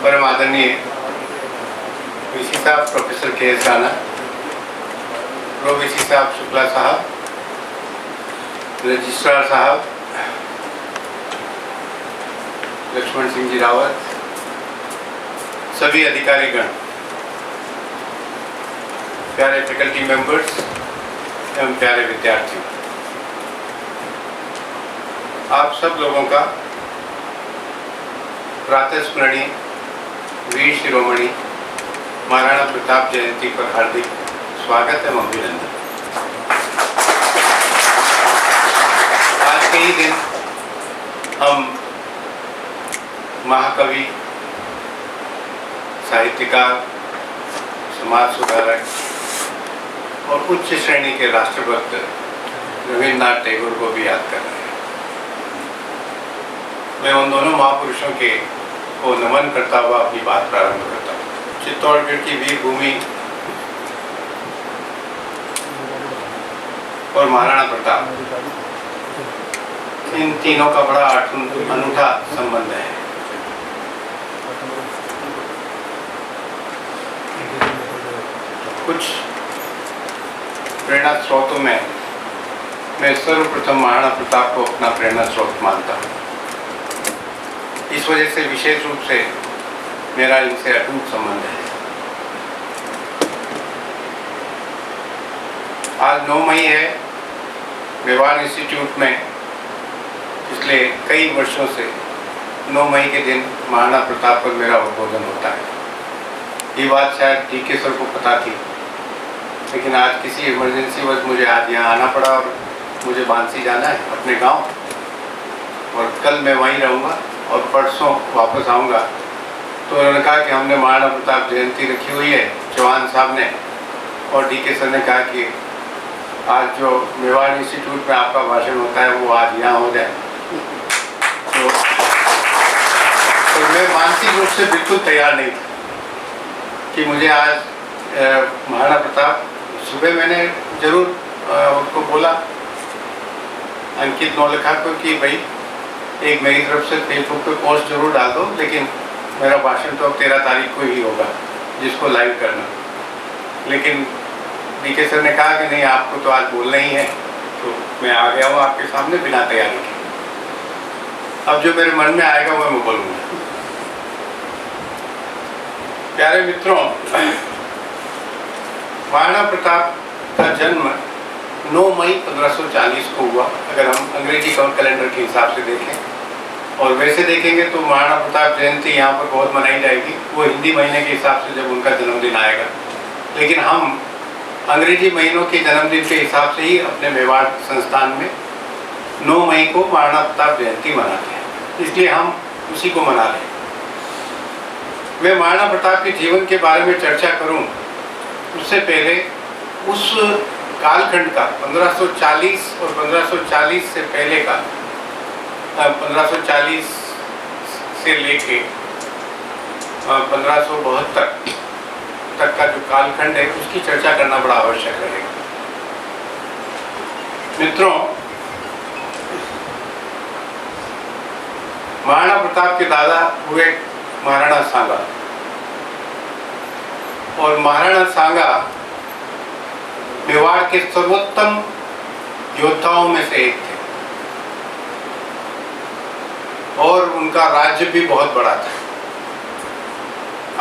परम आदरणीय वीसी साहब professor KS. Rana, pro VC साहब शुक्ला साहब, रजिस्ट्रार साहब लक्ष्मण सिंह जी रावत, सभी अधिकारीगण, प्यारे फैकल्टी मेंबर्स एवं प्यारे विद्यार्थियों, आप सब लोगों का प्रातः स्मरणीय वीर शिरोमणि महाराणा प्रताप जयंती पर हार्दिक स्वागत एवं अभिनंदन। आज के ही दिन हम महाकवि, साहित्यकार, समाज सुधारक और उच्च श्रेणी के राष्ट्रभक्त रविन्द्रनाथ टैगोर को भी याद कर रहे हैं। मैं उन दोनों महापुरुषों को नमन करता हुआ अपनी बात प्रारंभ करता हूँ। चित्तौड़गढ़ की वीर भूमि और महाराणा प्रताप, इन तीनों का बड़ा अनूठा संबंध है। कुछ प्रेरणा स्रोतों में मैं सर्वप्रथम महाराणा प्रताप को अपना प्रेरणा स्रोत मानता हूँ। इस वजह से विशेष रूप से मेरा इनसे अटूट संबंध है। आज 9 मई है। मेवाड़ इंस्टीट्यूट में पिछले कई वर्षों से 9 मई के दिन महाराणा प्रताप पर मेरा उद्बोधन होता है। ये बात शायद डी.के. सर को पता थी, लेकिन आज किसी इमरजेंसी वजह मुझे आज यहाँ आना पड़ा और मुझे बांसी जाना है अपने गांव, और कल मैं वहीं रहूँगा और परसों वापस आऊँगा। तो उन्होंने कहा कि हमने महाराणा प्रताप जयंती रखी हुई है, चौहान साहब ने और डी.के. सर ने कहा कि आज जो मेवाड़ इंस्टीट्यूट में आपका भाषण होता है वो आज यहाँ हो जाए। तो मैं मानसिक रूप से बिल्कुल तैयार नहीं था कि मुझे आज महाराणा प्रताप, सुबह मैंने जरूर उनको बोला अंकित नौलखा को कि भाई एक मेरी तरफ से फेसबुक पे पोस्ट जरूर डाल दो, लेकिन मेरा भाषण तो अब 13 तारीख को ही होगा जिसको लाइव करना। लेकिन डी.के. सर ने कहा कि नहीं, आपको तो आज बोलना ही है, तो मैं आ गया हूँ आपके सामने बिना तैयारी के। अब जो मेरे मन में आएगा वो मैं बोलूँगा। प्यारे मित्रों, महाराणा प्रताप का जन्म 9 मई 1540 को हुआ। अगर हम अंग्रेजी कैलेंडर के हिसाब से देखें और वैसे देखेंगे तो महाराणा प्रताप जयंती यहाँ पर बहुत मनाई जाएगी, वो हिंदी महीने के हिसाब से जब उनका जन्मदिन आएगा। लेकिन हम अंग्रेजी महीनों के जन्मदिन के हिसाब से ही अपने मेवाड़ संस्थान में 9 मई को महाराणा प्रताप जयंती मनाते हैं, इसलिए हम उसी को मना रहे हैं। मैं महाराणा प्रताप के जीवन के बारे में चर्चा करूं उससे पहले उस कालखंड का 1540 और 1540 से पहले का 1540 से लेके 1572 तक का जो कालखंड है उसकी चर्चा करना बड़ा आवश्यक रहेगा। मित्रों, महाराणा प्रताप के दादा हुए महाराणा सांगा, और महाराणा सांगा मेवाड़ के सर्वोत्तम योद्धाओं में से एक थे और उनका राज्य भी बहुत बड़ा था।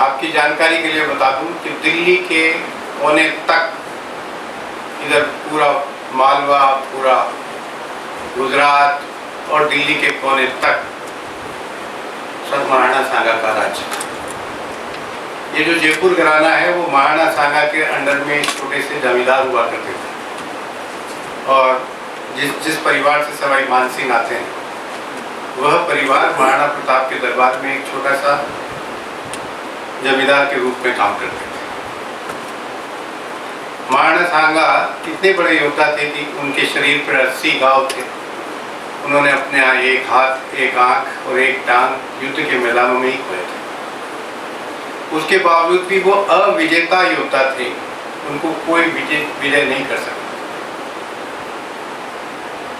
आपकी जानकारी के लिए बता दूं कि दिल्ली के कोने तक, इधर पूरा मालवा, पूरा गुजरात और दिल्ली के कोने तक सब महाराणा सांगा का राज्य था। ये जो जयपुर घराना है वो महाराणा सांगा के अंडर में छोटे से जमींदार हुआ करते थे, और जिस परिवार से सवाई मानसिंह आते हैं वह परिवार महाराणा प्रताप के दरबार में एक छोटा सा जमींदार के रूप में काम करते थे। महाराणा सांगा इतने बड़े योद्धा थे कि उनके शरीर पर 80 घाव थे। उन्होंने अपने एक हाथ, एक आंख और एक टांग युद्ध के मैदानों में ही खोए थे। उसके बावजूद भी वो अविजेता योद्धा थे, उनको कोई विजय नहीं कर सकता।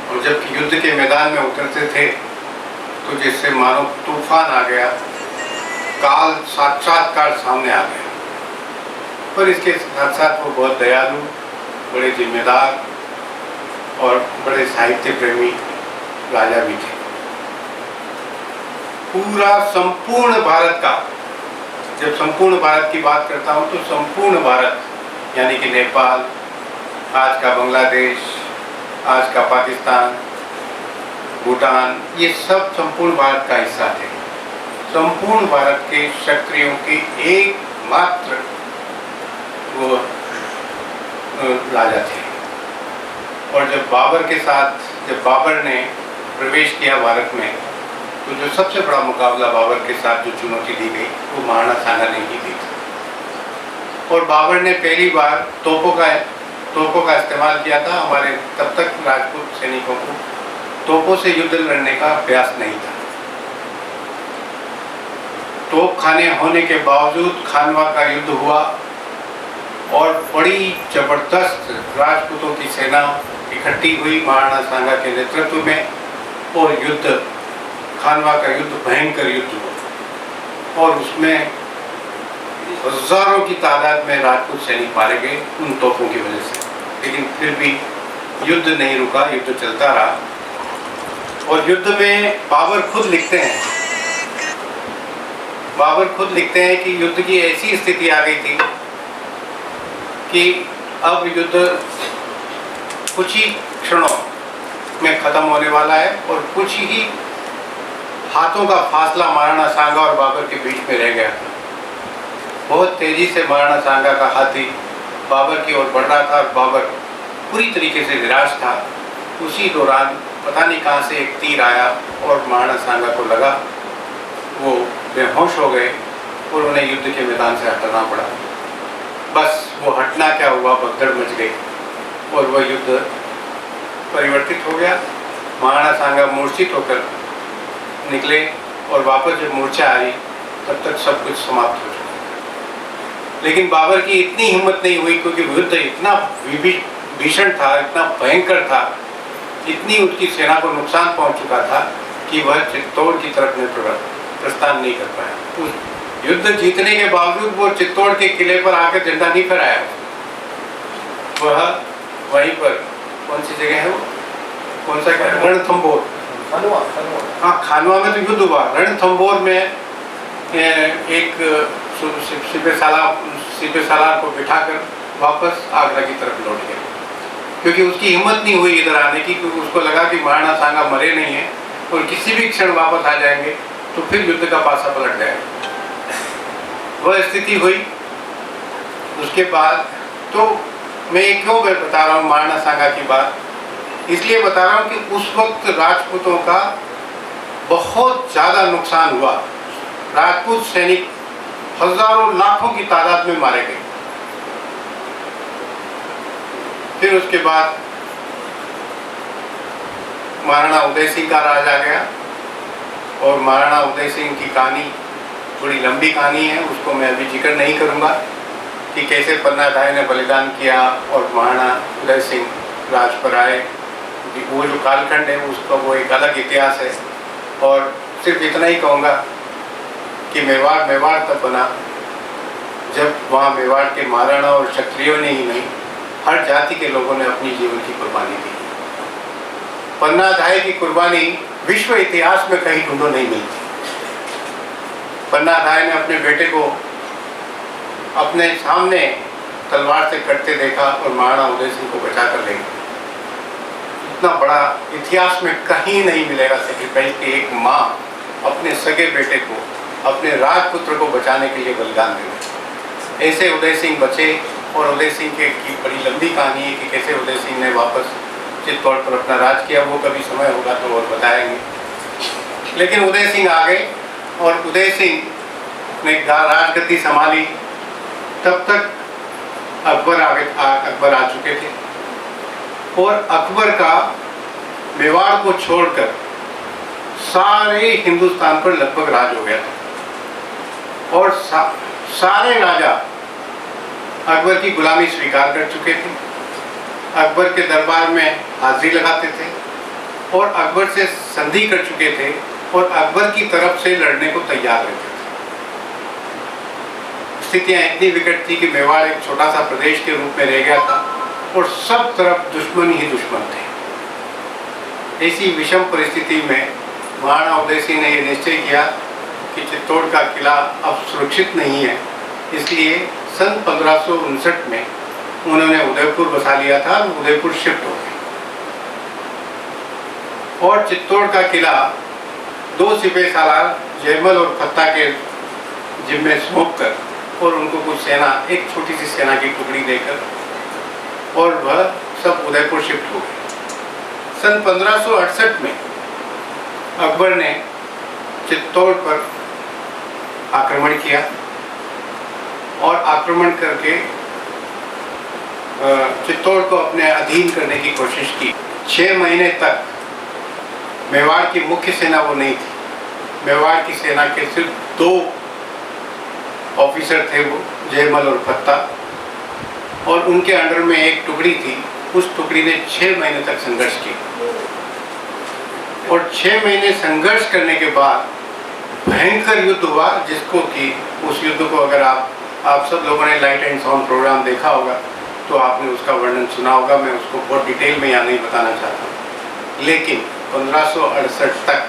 और जब युद्ध के मैदान में उतरते थे तो जैसे मानो तूफान आ गया काल साक्षात्कार सामने आ गया। पर इसके साथ साथ वो बहुत दयालु, बड़े जिम्मेदार और बड़े साहित्य प्रेमी राजा भी थे। पूरा संपूर्ण भारत का, जब संपूर्ण भारत की बात करता हूँ तो संपूर्ण भारत यानी कि नेपाल, आज का बांग्लादेश, आज का पाकिस्तान, भूटान, ये सब संपूर्ण भारत का हिस्सा थे। संपूर्ण भारत के क्षत्रियों के एकमात्र वो राजा थे। और जब बाबर ने प्रवेश किया भारत में, तो जो सबसे बड़ा मुकाबला बाबर के साथ जो चुनौती दी गई वो महाराणा सांगा ने ही दी थी। और बाबर ने पहली बार तोपों का इस्तेमाल किया था। हमारे तब तक राजपूत सैनिकों को तोपों से युद्ध लड़ने का अभ्यास नहीं था। तोप खाने होने के बावजूद खानवा का युद्ध हुआ और बड़ी जबरदस्त राजपूतों की सेना इकट्ठी हुई महाराणा सांगा के नेतृत्व में, और खानवा का युद्ध भयंकर युद्ध हुआ और उसमें हजारों की तादाद में राजपूत सैनिक मारे गए उन तोपों की वजह से। लेकिन फिर भी युद्ध नहीं रुका, युद्ध चलता रहा। और युद्ध में बाबर खुद लिखते हैं कि युद्ध की ऐसी स्थिति आ गई थी कि अब युद्ध कुछ ही क्षणों में खत्म होने वाला है और कुछ ही हाथों का फासला महाराणा सांगा और बाबर के बीच में रह गया। बहुत तेजी से महाराणा सांगा का हाथी बाबर की ओर बढ़ रहा था और बाबर पूरी तरीके से निराश था। उसी दौरान पता नहीं कहाँ से एक तीर आया और महाराणा सांगा को लगा, वो बेहोश हो गए और उन्हें युद्ध के मैदान से हटना पड़ा। बस वो हटना क्या हुआ, भगदड़ मच गई और वह युद्ध परिवर्तित हो गया। महाराणा सांगा मूर्छित होकर निकले और वापस जब मूर्छा आई तब तक सब कुछ समाप्त हो चुका। लेकिन बाबर की इतनी हिम्मत नहीं हुई, क्योंकि युद्ध इतना भीषण था, इतना भयंकर था, इतनी उसकी सेना को नुकसान पहुंच चुका था कि वह चित्तौड़ की तरफ में प्रस्थान नहीं कर पाया। उस युद्ध जीतने के बावजूद वो चित्तौड़ के किले पर आकर झंडा नहीं फहराया। वह वहीं पर, कौन सी जगह है वो, कौन सा क्या, रणथंभौर, हाँ खानवा में तो युद्ध हुआ। रणथंभौर में एक सिपह सालार को बिठाकर वापस आगरा की तरफ लौट गया, क्योंकि उसकी हिम्मत नहीं हुई इधर आने की, क्योंकि उसको लगा कि महाराणा सांगा मरे नहीं है और किसी भी क्षण वापस आ जाएंगे तो फिर युद्ध का पासा पलट जाएगा। वह स्थिति हुई। उसके बाद तो मैं क्यों बता रहा हूँ महाराणा सांगा की बात, इसलिए बता रहा हूँ कि उस वक्त राजपूतों का बहुत ज़्यादा नुकसान हुआ। राजपूत सैनिक हजारों लाखों की तादाद में मारे गए। फिर उसके बाद महाराणा उदय सिंह का राज आ गया और महाराणा उदय सिंह की कहानी बड़ी लंबी कहानी है, उसको मैं अभी जिक्र नहीं करूँगा कि कैसे पन्नाधाय ने बलिदान किया और महाराणा उदय सिंह राज पर आए। वो जो कालखंड है उसका वो एक अलग इतिहास है। और सिर्फ इतना ही कहूँगा कि मेवाड़ तब बना जब वहाँ मेवाड़ के महाराणा और क्षत्रियों ने ही नहीं, हर जाति के लोगों ने अपनी जीवन की कुर्बानी दी। पन्नाधाय की कुर्बानी विश्व इतिहास में कहीं ढूंढो नहीं मिलती। पन्नाधाय ने अपने बेटे को अपने सामने तलवार से कटते देखा और महाराणा उदय सिंह को बचा कर ले गए। इतना बड़ा इतिहास में कहीं नहीं मिलेगा सेक्रीफाइस कि एक माँ अपने सगे बेटे को, अपने राजपुत्र को बचाने के लिए बलिदान दे। ऐसे उदय सिंह बचे और उदय सिंह की बड़ी लंबी कहानी है कि कैसे उदय सिंह ने वापस चित्तौड़ पर अपना राज किया। वो कभी समय होगा तो और बताएंगे। लेकिन उदय सिंह आ गए और उदय सिंह ने राजगद्दी संभाली। तब तक अकबर आ चुके थे और अकबर का मेवाड़ को छोड़कर सारे हिंदुस्तान पर लगभग राज हो गया था और सारे राजा अकबर की गुलामी स्वीकार कर चुके थे, अकबर के दरबार में हाजिरी लगाते थे और अकबर से संधि कर चुके थे और अकबर की तरफ से लड़ने को तैयार रहते थे। स्थितियाँ इतनी विकट थी कि मेवाड़ एक छोटा सा प्रदेश के रूप में रह गया था और सब तरफ दुश्मन ही दुश्मन थे। ऐसी विषम परिस्थिति में महाराणा उदय सिंह ने यह निश्चय किया कि चित्तौड़ का किला अब सुरक्षित नहीं है, इसलिए सन 1559 में उन्होंने उदयपुर बसा लिया था और उदयपुर शिफ्ट हो गए और चित्तौड़ का किला 2 सिपह सालार जयमल और फत्ता के जिम्मे सौंप कर और उनको कुछ सेना, एक छोटी सी सेना की टुकड़ी देकर और वह सब उदयपुर शिफ्ट हो गए। सन 1568 में अकबर ने चित्तौड़ पर आक्रमण किया और आक्रमण करके चित्तौड़ को अपने अधीन करने की कोशिश की। 6 महीने तक मेवाड़ की मुख्य सेना वो नहीं थी। मेवाड़ की सेना के सिर्फ 2 ऑफिसर थे, वो जयमल और फत्ता, और उनके अंडर में एक टुकड़ी थी। उस टुकड़ी ने 6 महीने तक संघर्ष किया और 6 महीने संघर्ष करने के बाद भयंकर युद्ध हुआ, जिसको कि उस युद्ध को अगर आप सब लोगों ने लाइट एंड साउंड प्रोग्राम देखा होगा तो आपने उसका वर्णन सुना होगा। मैं उसको बहुत डिटेल में यहाँ नहीं बताना चाहता, लेकिन 1568 तक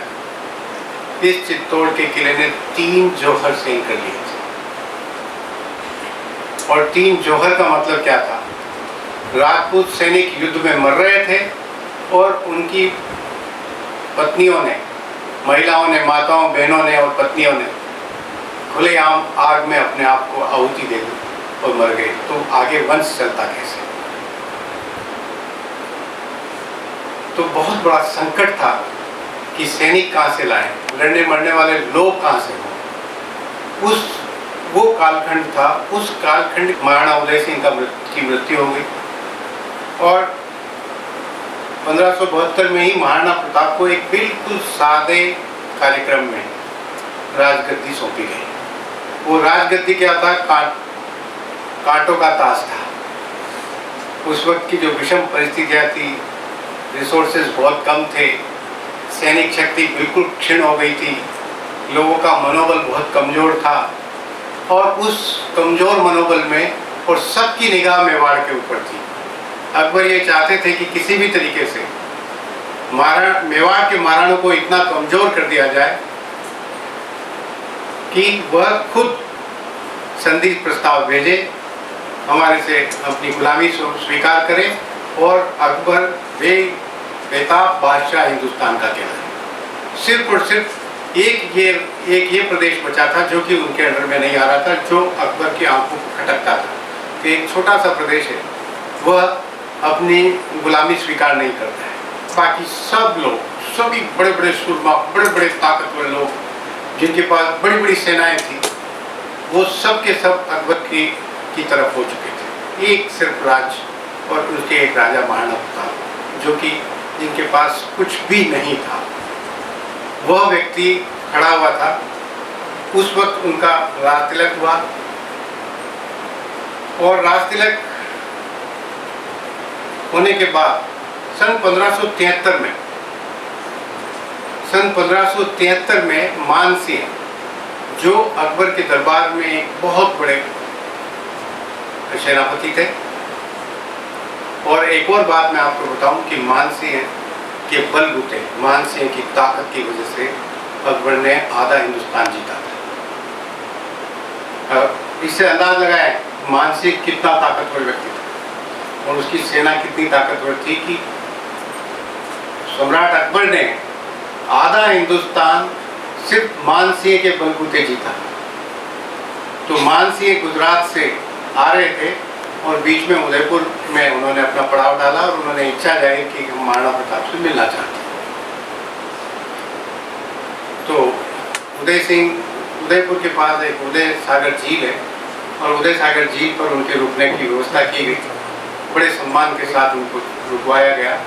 इस चित्तौड़ के किले ने 3 जौहर सेन कर लिए थे। और 3 जौहर का मतलब क्या था? राजपूत सैनिक युद्ध में मर रहे थे और उनकी पत्नियों ने, महिलाओं ने, माताओं, बहनों ने और पत्नियों ने खुलेआम आग में अपने आप को आहुति दे दी और मर गए। तो आगे वंश चलता कैसे? तो बहुत बड़ा संकट था कि सैनिक कहाँ से लाएं, लड़ने मरने वाले लोग कहाँ से हों। वो कालखंड था। उस कालखंड महाराणा उदय सिंह की मृत्यु हो गई और 1572 में ही महाराणा प्रताप को एक बिल्कुल सादे कार्यक्रम में राजगद्दी सौंपी गई। वो राजगद्दी क्या था? कांटों का ताज था। उस वक्त की जो विषम परिस्थितियाँ थी, रिसोर्सेज बहुत कम थे, सैनिक शक्ति बिल्कुल क्षीण हो गई थी, लोगों का मनोबल बहुत कमज़ोर था और उस कमज़ोर मनोबल में और सबकी निगाह मेवाड़ के ऊपर थी। अकबर ये चाहते थे कि किसी भी तरीके से मेवाड़ के महाराणों को इतना कमज़ोर कर दिया जाए कि वह खुद संधि प्रस्ताव भेजे, हमारे से अपनी गुलामी स्वीकार करें और अकबर बेताब बादशाह हिंदुस्तान का कहना। सिर्फ और सिर्फ एक ये प्रदेश बचा था जो कि उनके अंडर में नहीं आ रहा था, जो अकबर की आंखों को खटकता था कि एक छोटा सा प्रदेश है, वह अपनी गुलामी स्वीकार नहीं करता है। बाकी सब लोग, सभी बड़े बड़े सूरमा, बड़े बड़े ताकतवर लोग जिनके पास बड़ी बड़ी सेनाएं थी, वो सब के सब अकबर की तरफ हो चुके थे। एक सिर्फ और उसके एक राजा महाराणा प्रताप, जो कि जिनके पास कुछ भी नहीं था, वह व्यक्ति खड़ा हुआ था। उस वक्त उनका राज तिलक हुआ और राज तिलक होने के बाद सन 1573 में मानसिंह, जो अकबर के दरबार में एक बहुत बड़े सेनापति थे, और एक और बात मैं आपको बताऊं कि मानसिंह के बलबूते, मानसिंह की ताकत की वजह से अकबर ने आधा हिंदुस्तान जीता था। इससे अंदाज लगाएं मानसिंह कितना ताकतवर व्यक्ति था और उसकी सेना कितनी ताकतवर थी कि सम्राट अकबर ने आधा हिंदुस्तान सिर्फ मानसिंह के बलबूते जीता। तो मानसिंह गुजरात से आ रहे थे और बीच में उदयपुर में उन्होंने अपना पड़ाव डाला और उन्होंने इच्छा जाहिर की कि महाराणा प्रताप से मिलना चाहते। तो उदय सिंह, उदयपुर के पास एक उदय सागर झील है और उदय सागर झील पर उनके रुकने की व्यवस्था की गई। बड़े सम्मान के साथ उनको रुकवाया गया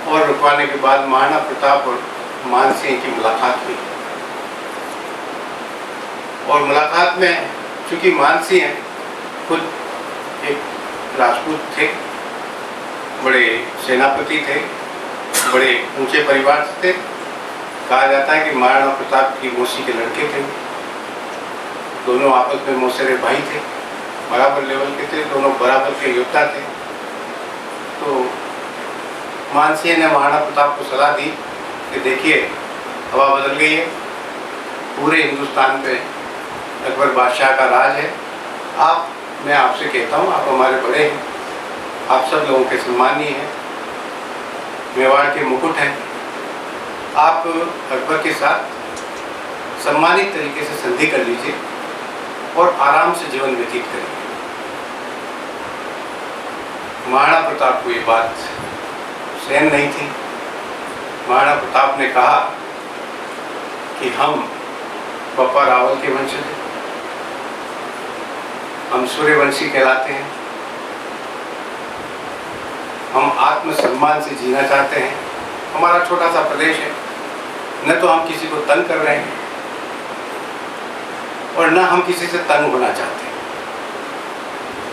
और रुकवाने के बाद महाराणा प्रताप और मानसिंह की मुलाकात हुई। और मुलाकात में चूँकि मानसिंह खुद एक राजपूत थे, बड़े सेनापति थे, बड़े ऊंचे परिवार से थे, कहा जाता है कि महाराणा प्रताप की मौसी के लड़के थे, दोनों आपस में मौसेरे भाई थे, बराबर लेवल के थे, दोनों बराबर के योद्धा थे। तो मानसिंह ने महाराणा प्रताप को सलाह दी कि देखिए हवा बदल गई है, पूरे हिंदुस्तान पे अकबर बादशाह का राज है। मैं आपसे कहता हूँ, आप हमारे बड़े हैं, आप सब लोगों के सम्मानीय हैं, मेवाड़ के मुकुट हैं, आप अकबर के साथ सम्मानित तरीके से संधि कर लीजिए और आराम से जीवन व्यतीत करिए। महाराणा प्रताप को ये बात सहन नहीं थी। महाराणा प्रताप ने कहा कि हम बप्पा रावल के वंशज हैं, हम सूर्यवंशी कहलाते हैं, हम आत्मसम्मान से जीना चाहते हैं। हमारा छोटा सा प्रदेश है, न तो हम किसी को तंग कर रहे हैं और न हम किसी से तंग होना चाहते हैं,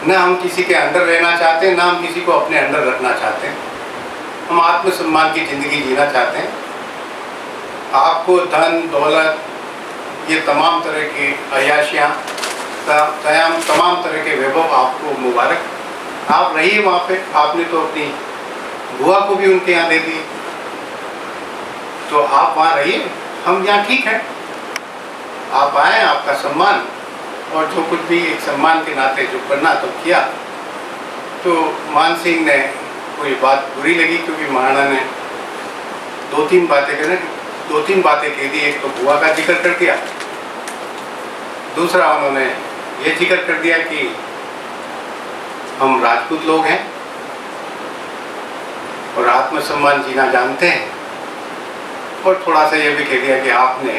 न हम किसी के अंडर रहना चाहते हैं, न हम किसी को अपने अंडर रखना चाहते हैं। हम आत्मसम्मान की ज़िंदगी जीना चाहते हैं। आपको धन दौलत, ये तमाम तरह की अयाशियाँ, तमाम तरह के वैभव आपको मुबारक। आप रहिए वहाँ पे। आपने तो अपनी बुआ को भी उनके यहाँ दे दी, तो आप वहाँ रहिए, हम यहाँ ठीक है। आप आए, आपका सम्मान और जो कुछ भी एक सम्मान के नाते जो करना तो किया। तो मानसिंह ने कोई बात बुरी लगी, क्योंकि महाराणा ने दो तीन बातें कह दी। एक तो बुआ का जिक्र कर दिया, दूसरा उन्होंने ये जिक्र कर दिया कि हम राजपूत लोग हैं और आत्मसम्मान जीना जानते हैं, और थोड़ा सा ये भी कह दिया कि आपने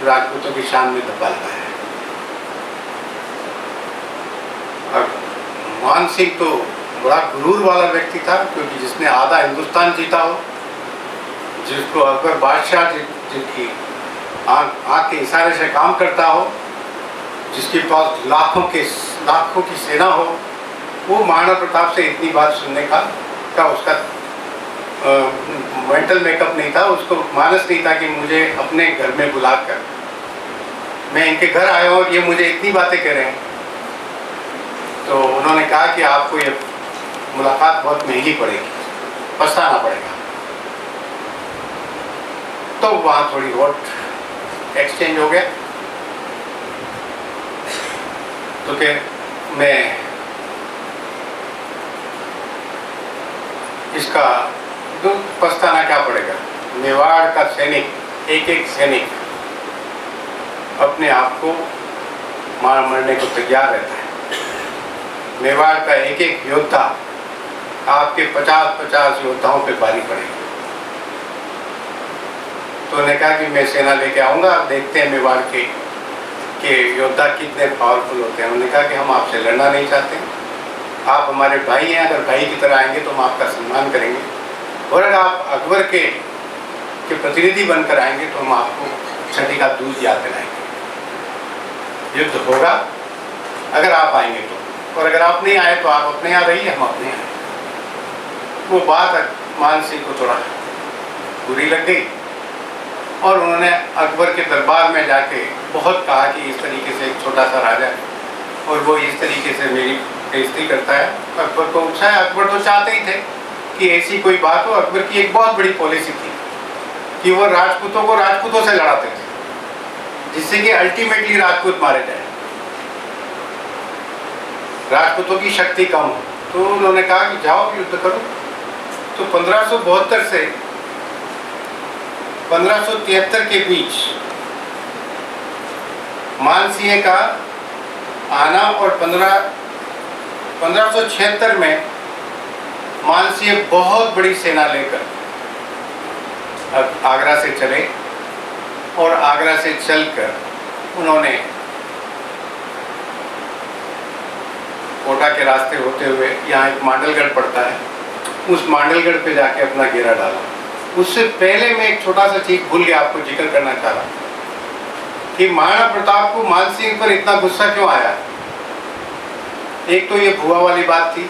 राजपूतों की शान में धब्बा लगाया है। और मानसिंह तो बड़ा गुरूर वाला व्यक्ति था, क्योंकि जिसने आधा हिंदुस्तान जीता हो, जिसको अकबर बादशाह जिनकी आँख के इशारे से काम करता हो, जिसके पास लाखों की सेना हो, वो महाराणा प्रताप से इतनी बात सुनने का उसका मेंटल मेकअप नहीं था, उसको मानस नहीं था कि मुझे अपने घर में बुलाकर, मैं इनके घर आया हूँ और ये मुझे इतनी बातें कह रहे हैं। तो उन्होंने कहा कि आपको ये मुलाकात बहुत महंगी पड़ेगी, पछताना पड़ेगा। तो वहाँ थोड़ी वोट एक्सचेंज हो गया। तो कि मैं इसका तो पछताना क्या पड़ेगा। मेवाड़ का सैनिक, एक एक सैनिक अपने आप को मरने को तैयार रहता है। मेवाड़ का एक एक योद्धा आपके 50-50 योद्धाओं पे भारी पड़ेगा। तो उन्होंने कहा कि मैं सेना लेके आऊँगा, देखते हैं मेवाड़ के योद्धा कितने पावरफुल होते हैं। उन्होंने कहा कि हम आपसे लड़ना नहीं चाहते, आप हमारे भाई हैं, अगर भाई की तरह आएंगे तो हम आपका सम्मान करेंगे, और अगर आप अकबर के प्रतिनिधि बनकर आएंगे तो हम आपको छठी का दूध याद दिलाएंगे। युद्ध होगा अगर आप आएंगे तो, और अगर आप नहीं आए तो आप अपने यहाँ रहिए, हम अपने यहाँ। वो बात मानसिंह को थोड़ा बुरी लग गई और उन्होंने अकबर के दरबार में जाके बहुत कहा कि इस तरीके से एक छोटा सा राजा है और वो इस तरीके से मेरी बेइज्जती करता है। अकबर को उकसाया। अकबर तो चाहते ही थे कि ऐसी कोई बात हो। अकबर की एक बहुत बड़ी पॉलिसी थी कि वो राजपूतों को राजपूतों से लड़ाते थे, जिससे कि अल्टीमेटली राजपूत मारे जाए, राजपूतों की शक्ति कम हो। तो उन्होंने कहा कि जाओ युद्ध करो। तो 1572 से 1573 के बीच मानसिंह का आना, और 1576 में मानसिंह बहुत बड़ी सेना लेकर आगरा से चले, और आगरा से चलकर उन्होंने कोटा के रास्ते होते हुए, यहाँ एक मांडलगढ़ पड़ता है, उस मांडलगढ़ पे जाके अपना घेरा डाला। उससे पहले मैं एक छोटा सा चीज भूल गया आपको जिक्र करना चाह रहा कि महाराणा प्रताप को मानसिंह पर इतना गुस्सा क्यों आया। एक तो ये भुआ वाली बात थी,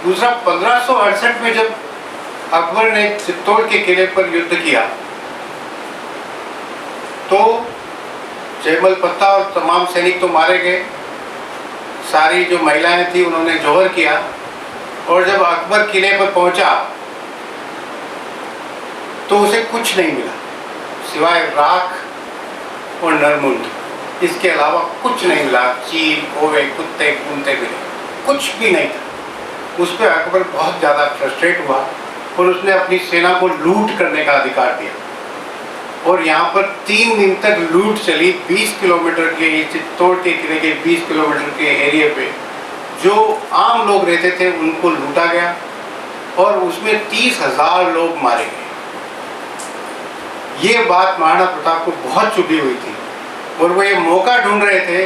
दूसरा 1568 में जब अकबर ने चित्तौड़ के किले पर युद्ध किया तो जयमल पत्ता और तमाम सैनिक तो मारे गए, सारी जो महिलाएं थी उन्होंने जौहर किया। और जब अकबर किले पर पहुंचा तो उसे कुछ नहीं मिला सिवाय राख और नरमुंड, इसके अलावा कुछ नहीं मिला। चील, कौवे, कुत्ते, कूदते मिले, कुछ भी नहीं था। उस पर अकबर बहुत ज़्यादा फ्रस्ट्रेट हुआ और उसने अपनी सेना को लूट करने का अधिकार दिया। और यहाँ पर 3 दिन तक लूट चली। 20 किलोमीटर के चित्तौड़ के किले के 20 किलोमीटर के एरिया पे जो आम लोग रहते थे उनको लूटा गया और उसमें 30,000 लोग मारे गए। ये बात महाराणा प्रताप को बहुत चुभी हुई थी और वो ये मौका ढूंढ रहे थे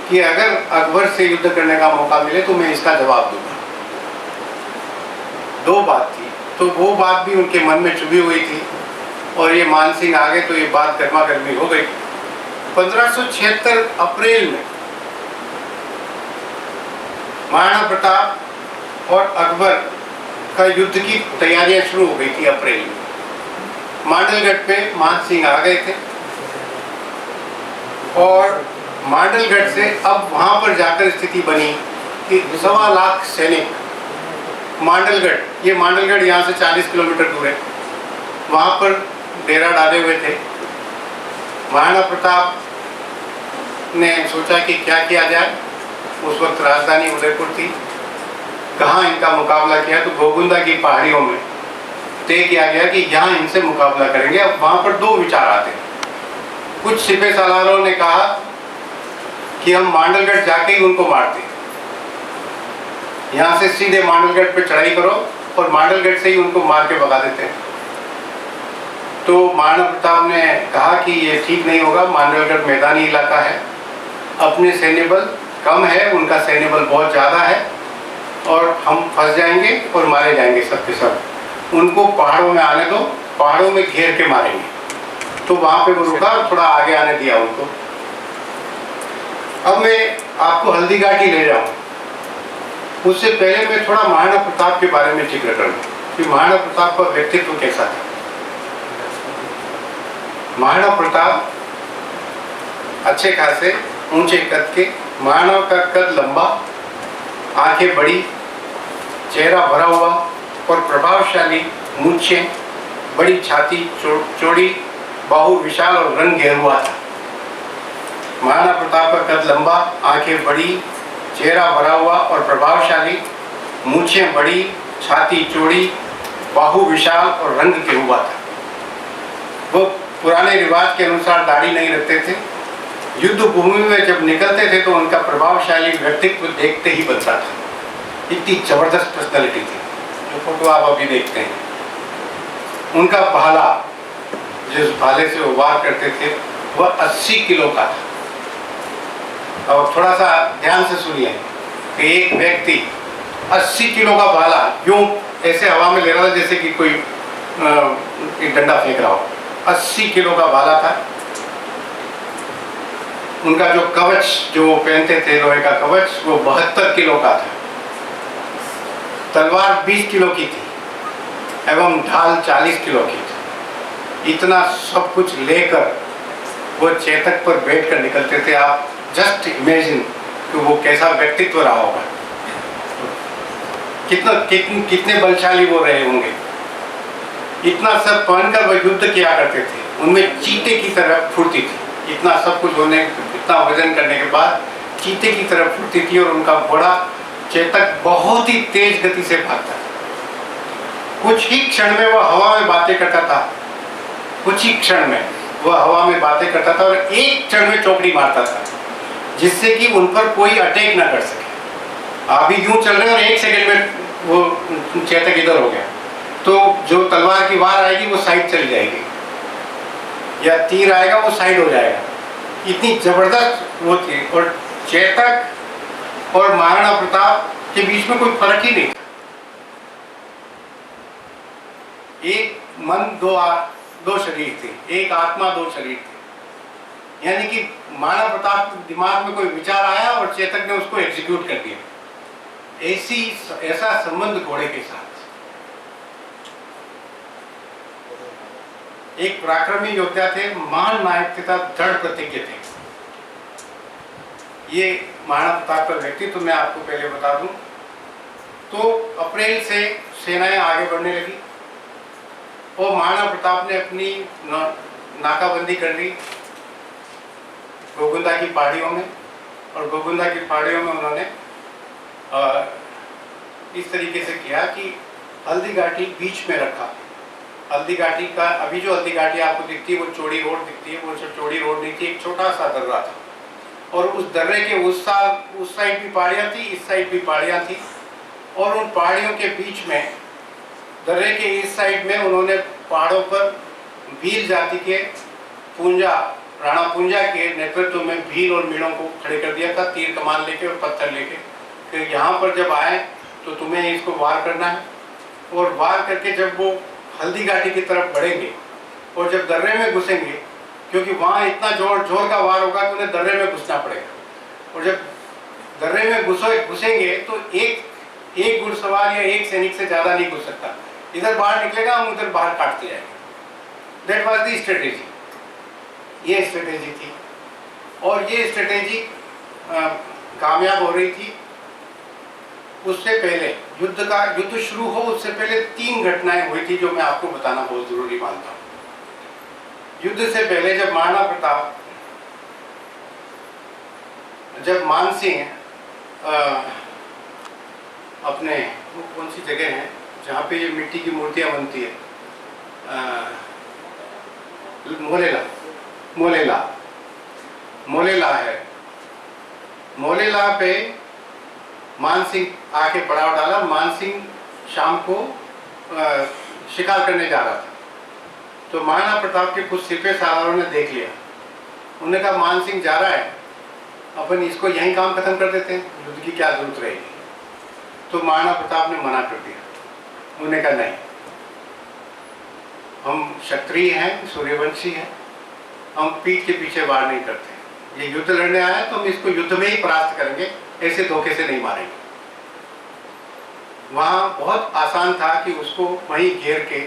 कि अगर अकबर से युद्ध करने का मौका मिले तो मैं इसका जवाब दूंगा। 2 बात थी, तो वो बात भी उनके मन में चुभी हुई थी और ये मान सिंह आ गए तो ये बात गर्मा गर्मी हो गई। 1576 अप्रैल में महाराणा प्रताप और अकबर का युद्ध की तैयारियां शुरू हो गई थी। अप्रैल में मांडलगढ़ पे मान सिंह आ गए थे और मांडलगढ़ से अब वहां पर जाकर स्थिति बनी कि 1.25 लाख सैनिक मांडलगढ़, ये मांडलगढ़ यहाँ से 40 किलोमीटर दूर है, वहां पर डेरा डाले हुए थे। महाराणा प्रताप ने सोचा कि क्या किया जाए। उस वक्त राजधानी उदयपुर थी, कहाँ इनका मुकाबला किया तो गोगुंदा की पहाड़ियों में तय किया गया कि यहाँ इनसे मुकाबला करेंगे। अब वहाँ पर 2 विचार आते। कुछ सिपह सालारों ने कहा कि हम मांडलगढ़ जाके ही उनको मारते, यहाँ से सीधे मांडलगढ़ पे चढ़ाई करो और मांडलगढ़ से ही उनको मार के भगा देते हैं। तो महाराणा प्रताप ने कहा कि ये ठीक नहीं होगा, मांडलगढ़ मैदानी इलाका है, अपने सैन्य बल कम है, उनका सैन्य बल बहुत ज़्यादा है और हम फंस जाएंगे और मारे जाएंगे सब के सब। उनको पहाड़ों में आने दो, पहाड़ों में घेर के मारेंगे। तो वहाँ पे वो रुका और थोड़ा आगे आने दिया उनको। अब मैं आपको हल्दी घाटी ले जाऊँ, उससे पहले मैं थोड़ा महाराणा प्रताप के बारे में जिक्र करूँ कि महाराणा प्रताप का व्यक्तित्व कैसा था। महाराणा प्रताप अच्छे खासे ऊंचे कद के, महाराणा का कद लंबा, आंखें बड़ी, चेहरा भरा हुआ और प्रभावशाली, मूंछें, बड़ी छाती चौड़ी, बाहु विशाल और रंग गेरुआ था। महाराणा प्रताप का कद लंबा, आंखें बड़ी, चेहरा भरा हुआ और प्रभावशाली, मूंछें बड़ी, छाती चौड़ी, बाहु विशाल और रंग गेरुआ था। वो पुराने रिवाज के अनुसार दाढ़ी नहीं रखते थे। युद्ध भूमि में जब निकलते थे तो उनका प्रभावशाली व्यक्तित्व देखते ही बनता था। इतनी जबरदस्त पर्सनैलिटी थी। जो फोटो आप अभी देखते हैं, उनका भाला, जिस भाले से वो वार करते थे, वह 80 किलो का था। और थोड़ा सा ध्यान से सुनिए कि एक व्यक्ति 80 किलो का भाला यूं ऐसे हवा में ले रहा था जैसे कि कोई एक डंडा फेंक रहा हो। 80 किलो का भाला था। उनका जो कवच जो पहनते थे, लोहे का कवच, वो 72 किलो का था। तलवार 20 किलो की थी एवं ढाल 40 किलो की थी। इतना सब कुछ लेकर वो चेतक पर बैठकर निकलते थे। आप जस्ट इमेजिन कि वो कैसा व्यक्तित्व रहा होगा, कितने बलशाली वो रहे होंगे। इतना सब पहनकर वो युद्ध किया करते थे। उनमें चीते की तरह फुर्ती थी। इतना सब कुछ होने, इतना वजन करने के बाद चीते की तरह फुर्ती थी और उनका घोड़ा चेतक बहुत ही तेज गति से भागता था। कुछ ही क्षण में वह हवा में बातें करता था, कुछ ही क्षण में वह हवा में बातें करता था और एक क्षण में चौकड़ी मारता था, जिससे कि उन पर कोई अटैक ना कर सके। अभी यूं चल रहे और 1 सेकंड में वो चेतक इधर हो गया तो जो तलवार की वार आएगी वो साइड चली जाएगी या तीर आएगा वो साइड हो जाएगा। इतनी जबरदस्त वो थी। और चेतक और महाराणा प्रताप के बीच में कोई फर्क ही नहीं था। एक मन दो शरीर थे, एक आत्मा 2 शरीर थे। यानी कि महाराणा प्रताप के दिमाग में कोई विचार आया और चेतक ने उसको एग्जीक्यूट कर दिया। ऐसा संबंध घोड़े के साथ। एक पराक्रमी योद्धा थे, महान नायक तथा दृढ़ प्रतिज्ञ थे। ये महाराणा प्रताप का व्यक्तित्व मैं आपको पहले बता दूं। तो अप्रैल से सेनाएं आगे बढ़ने लगी और महाराणा प्रताप ने अपनी नाकाबंदी कर ली गोगुंदा की पहाड़ियों में, और गोगुंदा की पहाड़ियों में उन्होंने इस तरीके से किया कि हल्दी घाटी बीच में रखा। हल्दी घाटी का अभी जो हल्दी घाटी आपको दिखती है वो चौड़ी रोड दिखती है, वो सब चौड़ी रोड नहीं थी, एक छोटा सा दर्रा था, और उस दर्रे के उस साइड भी पहाड़ियाँ थी, इस साइड भी पहाड़ियाँ थी, और उन पहाड़ियों के बीच में दर्रे के इस साइड में उन्होंने पहाड़ों पर भील जाति के पूंजा, राणा पूंजा के नेतृत्व में भील और मीणों को खड़े कर दिया था, तीर कमान लेके और पत्थर लेके, कि यहाँ पर जब आए तो तुम्हें इसको वार करना है, और वार करके जब वो हल्दी घाटी की तरफ बढ़ेंगे और जब दर्रे में घुसेंगे, क्योंकि वहाँ इतना जोर का वार होगा कि उन्हें दर्रे में घुसना पड़ेगा, और जब दर्रे में घुसेंगे तो एक घुड़सवार या एक सैनिक से ज़्यादा नहीं घुस सकता, इधर बाहर निकलेगा, हम उधर बाहर काटते जाएंगे। दैट वाज दी स्ट्रेटेजी, ये स्ट्रेटेजी थी, और ये स्ट्रेटेजी कामयाब हो रही थी। उससे पहले युद्ध शुरू हो उससे पहले 3 घटनाएं हुई थी जो मैं आपको बताना बहुत जरूरी मानता हूँ। युद्ध से पहले जब महाराणा प्रताप, जब मानसिंह अपने वो कौन सी जगह है जहाँ पे ये मिट्टी की मूर्तियाँ बनती है, मोलेला है, मोलेला पे मानसिंह आके पड़ाव डाला। मानसिंह शाम को शिकार करने जा रहा था, तो महाराणा प्रताप के कुछ सिपह सालारों ने देख लिया, उन्होंने कहा मानसिंह जा रहा है, अपन इसको यहीं काम खत्म कर देते हैं, युद्ध की क्या जरूरत रहेगी। तो महाराणा प्रताप ने मना कर दिया, उन्होंने कहा नहीं, हम क्षत्रिय हैं, सूर्यवंशी हैं, हम पीठ के पीछे वार नहीं करते, ये युद्ध लड़ने आया तो हम इसको युद्ध में ही परास्त करेंगे, ऐसे धोखे से नहीं मारेंगे। वहाँ बहुत आसान था कि उसको वहीं घेर के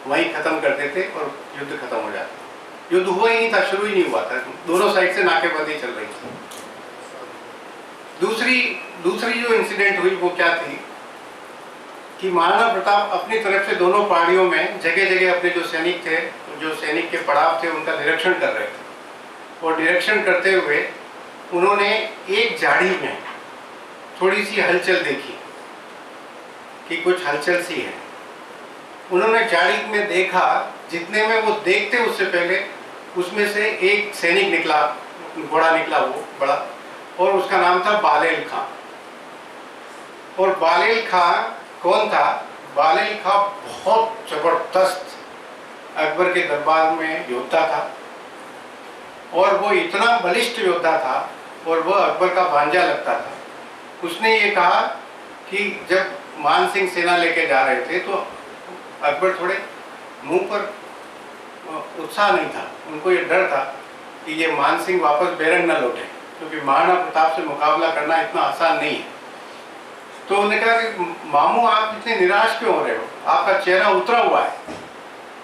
वहीं खत्म कर देते और युद्ध खत्म हो जाता। युद्ध हुआ ही नहीं था, शुरू ही नहीं हुआ था, दोनों साइड से नाकेबंदी चल रही थी। दूसरी जो इंसिडेंट हुई वो क्या थी कि महाराणा प्रताप अपनी तरफ से दोनों पहाड़ियों में जगह जगह अपने जो सैनिक थे, जो सैनिक के पड़ाव थे, उनका निरीक्षण कर रहे थे, और निरीक्षण करते हुए उन्होंने एक झाड़ी में थोड़ी सी हलचल देखी कि कुछ हलचल सी है। उन्होंने झाड़ी में देखा, जितने में वो देखते उससे पहले उसमें से एक सैनिक निकला, घोड़ा निकला वो बड़ा, और उसका नाम था बालेल खां। और बालेल खां कौन था? बालेल खां बहुत जबरदस्त अकबर के दरबार में योद्धा था, और वो इतना बलिष्ठ योद्धा था, और वह अकबर का भांजा लगता था। उसने ये कहा कि जब मानसिंह सेना लेके जा रहे थे तो अकबर थोड़े मुंह पर उत्साह नहीं था, उनको ये डर था कि ये मानसिंह वापस बेरंग न लौटे, क्योंकि महाराणा प्रताप से मुकाबला करना इतना आसान नहीं है। तो उन्होंने कहा कि मामू आप इतने निराश क्यों हो रहे हो, आपका चेहरा उतरा हुआ है।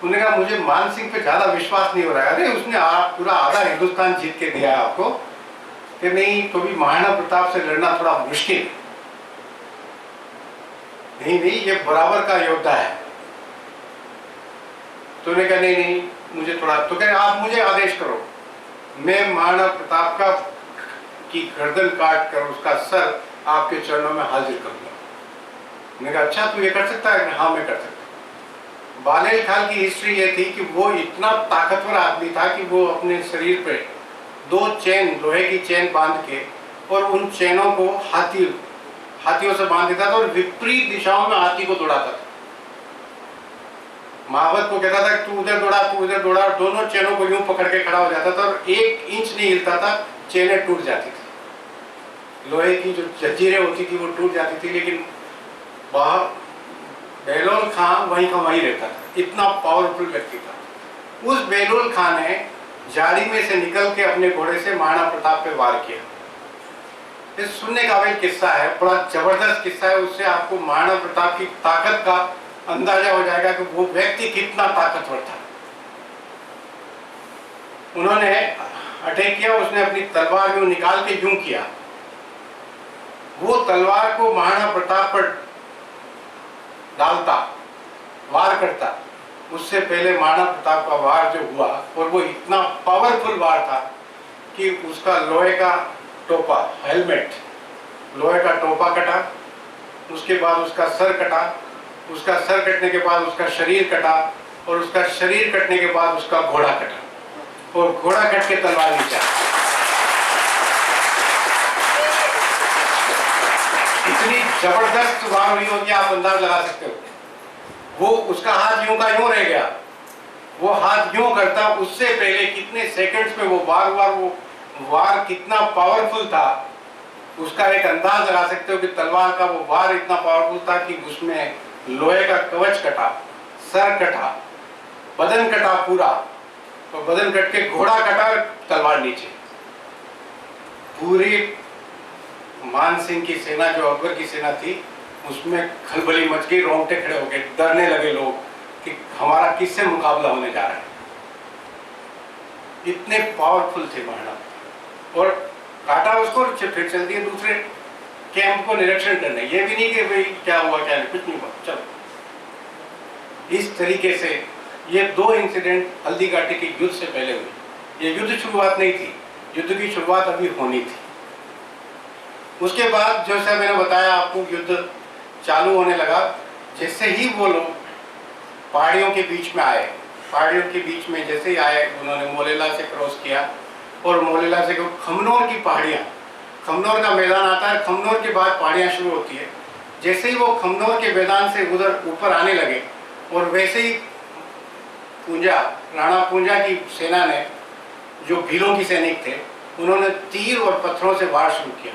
उन्होंने कहा मुझे मानसिंह पे ज़्यादा विश्वास नहीं हो रहा है। अरे उसने पूरा आधा हिंदुस्तान जीत के दिया है आपको, कि नहीं तो भी महाराणा प्रताप से लड़ना थोड़ा मुश्किल है। नहीं ये बराबर का योद्धा है। तो उन्होंने कहा नहीं मुझे थोड़ा, तो कह आप मुझे आदेश करो, मैं महाराणा प्रताप का की गर्दन काट कर उसका सर आपके चरणों में हाजिर करूंगा। मैंने कहा अच्छा तू ये कर सकता है? हाँ मैं कर सकता हूँ। बालेल खां की हिस्ट्री ये थी कि वो इतना ताकतवर आदमी था कि वो अपने शरीर पे 2 चेन, लोहे की चेन बांध के, और उन चेनों को हाथियों से बांध देता था और विपरीत दिशाओं में हाथी को दौड़ाता था। महावत को कहता था कि तू उधर दौड़ा, तू उधर दौड़ा, दोनों चेनों को यूं पकड़ के खड़ा हो जाता था और 1 इंच नहीं हिलता था, चेनें टूट जाती थी। लोहे की जो जंजीरें होती थी वो टूट जाती थी, लेकिन बेलोल खां वहीं का वहीं रहता था, इतना पावरफुल व्यक्ति था। उस बेलोल खां ने झाड़ी में से निकल के अपने घोड़े से महाराणा प्रताप पे वार किया। ये सुनने का भी किस्सा है, बड़ा जबरदस्त किस्सा है। उससे आपको महाराणा प्रताप की ताकत का अंदाजा हो जाएगा कि वो व्यक्ति कितना ताकतवर था। उन्होंने अटैक किया, उसने अपनी तलवार यूं निकाल के यूं किया वो तलवार को महाराणा प्रताप पर डालता, वार करता, उससे पहले महाराणा प्रताप का वार जो हुआ, और वो इतना पावरफुल वार था कि उसका लोहे का टोपा, हेलमेट, लोहे का टोपा कटा, उसके बाद उसका सर कटा, उसका सर कटने के बाद उसका शरीर कटा, और उसका शरीर कटने के बाद उसका घोड़ा कटा, और घोड़ा कट के तलवार नीचे आई। इतनी जबरदस्त वार हुई होगी, आप अंदाज लगा सकते हो। वो उसका हाथ यूं का यूं रह गया, वो हाथ यूं करता, उससे पहले कितने सेकंड्स में वो वार हुआ, वो वार कितना पावरफुल था, उसका एक अंदाज लगा सकते हो कि तलवार का वो वार इतना पावरफुल था कि उसमें लोहे का कवच कटा, सर कटा, बदन कटा पूरा, तो बदन कट के घोड़ा कटा, तलवार नीचे। पूरी मान सिंह की सेना, जो अकबर की सेना थी, उसमें खलबली मच गई, रोंगटे खड़े हो गए, डरने लगे लोग कि हमारा किससे मुकाबला होने जा रहा है। इतने पावरफुल थे महाराणा। और काटा उसको, फिर चल दिए दूसरे कैंप को निरीक्षण करने। ये भी नहीं कि भाई क्या हुआ क्या नहीं, कुछ नहीं हुआ, चलो। इस तरीके से ये दो इंसिडेंट हल्दी घाटी के युद्ध से पहले हुए। ये युद्ध शुरुआत नहीं थी, युद्ध की शुरुआत अभी होनी थी। उसके बाद जैसा मैंने बताया आपको, युद्ध चालू होने लगा। जैसे ही वो लोग पहाड़ियों के बीच में आए, पहाड़ियों के बीच में जैसे ही आए, उन्होंने मोलेला से क्रॉस किया, और मोलेला से खमनोर की पहाड़ियाँ, खमनोर का मैदान आता है, खमनोर के बाद पहाड़ियाँ शुरू होती है। जैसे ही वो खमनोर के मैदान से उधर ऊपर आने लगे, और वैसे ही पूंजा, राणा पूंजा की सेना ने, जो भीलों की सैनिक थे, उन्होंने तीर और पत्थरों से वार शुरू किया,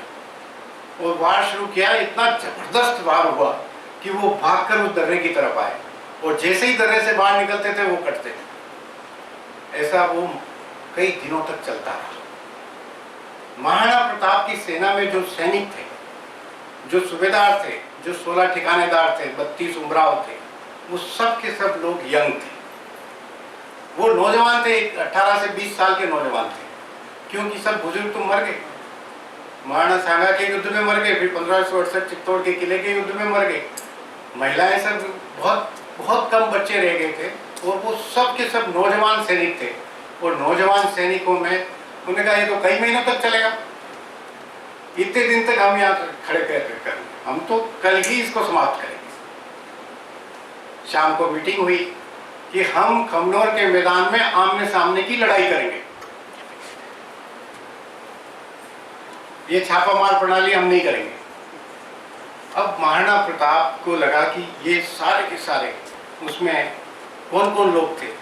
और वार शुरू किया। इतना जबरदस्त वार हुआ कि वो भागकर उस दर्रे की तरफ आए, और जैसे ही दर्रे से बाहर निकलते थे वो कटते थे। ऐसा वो कई दिनों तक चलता रहा। महाराणा प्रताप की सेना में जो सैनिक थे, जो सूबेदार थे, जो 16 ठिकानेदार थे, 32 उमराव थे, वो सब के सब लोग यंग थे। वो नौजवान थे, 18 से 20 साल के नौजवान थे, क्योंकि सब बुजुर्ग तो मर गए। महाराणा सांगा के युद्ध में मर गए, फिर 1568 चित्तौड़ के किले के युद्ध में मर गए। महिलाएं सब, बहुत बहुत कम बच्चे रह गए थे, और वो सब के सब नौजवान सैनिक थे। और नौजवान सैनिकों में उन्होंने कहा ये तो कई महीनों तक चलेगा, इतने दिन तक हम यहाँ खड़े कर, हम तो कल ही इसको समाप्त करेंगे। शाम को मीटिंग हुई कि हम खमनोर के मैदान में आमने सामने की लड़ाई करेंगे। ये छापामार प्रणाली हम नहीं करेंगे। अब महाराणा प्रताप को लगा कि ये सारे के सारे, उसमें कौन कौन लोग थे।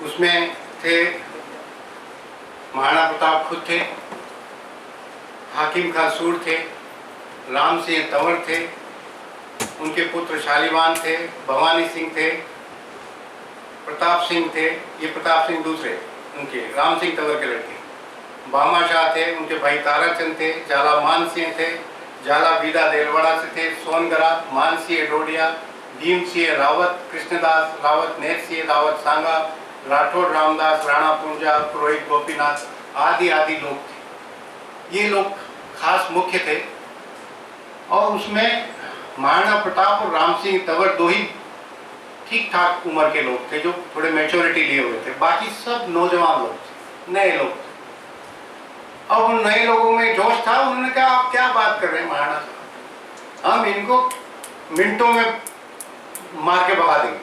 उसमें थे महाराणा प्रताप खुद थे, हाकिम खां सूर थे, राम सिंह तंवर थे, उनके पुत्र शालीवान थे, भवानी सिंह थे, प्रताप सिंह थे। ये प्रताप सिंह दूसरे, उनके राम सिंह तंवर के लड़के। बामा शाह थे, उनके भाई ताराचंद थे। जाला मान सिंह थे, जाला बीदा देलवाड़ा से थे। सोनगरा, मानसिंह डोडिया, भीम सिंह रावत, कृष्णदास रावत, नेर सिंह रावत सांगा, राठौड़ रामदास, राणा पूंजा, पुरोहित गोपीनाथ, आदि आदि लोग थे। ये लोग खास मुख्य थे। और उसमें महाराणा प्रताप और राम सिंह तंवर दो ही ठीक ठाक उम्र के लोग थे, जो थोड़े मैच्योरिटी लिए हुए थे। बाकी सब नौजवान लोग थे, नए लोग थे। अब उन नए लोगों में जोश था। उन्होंने कहा आप क्या बात कर रहे हैं महाराणा साहब, हम इनको मिनटों में मार के भगा देंगे।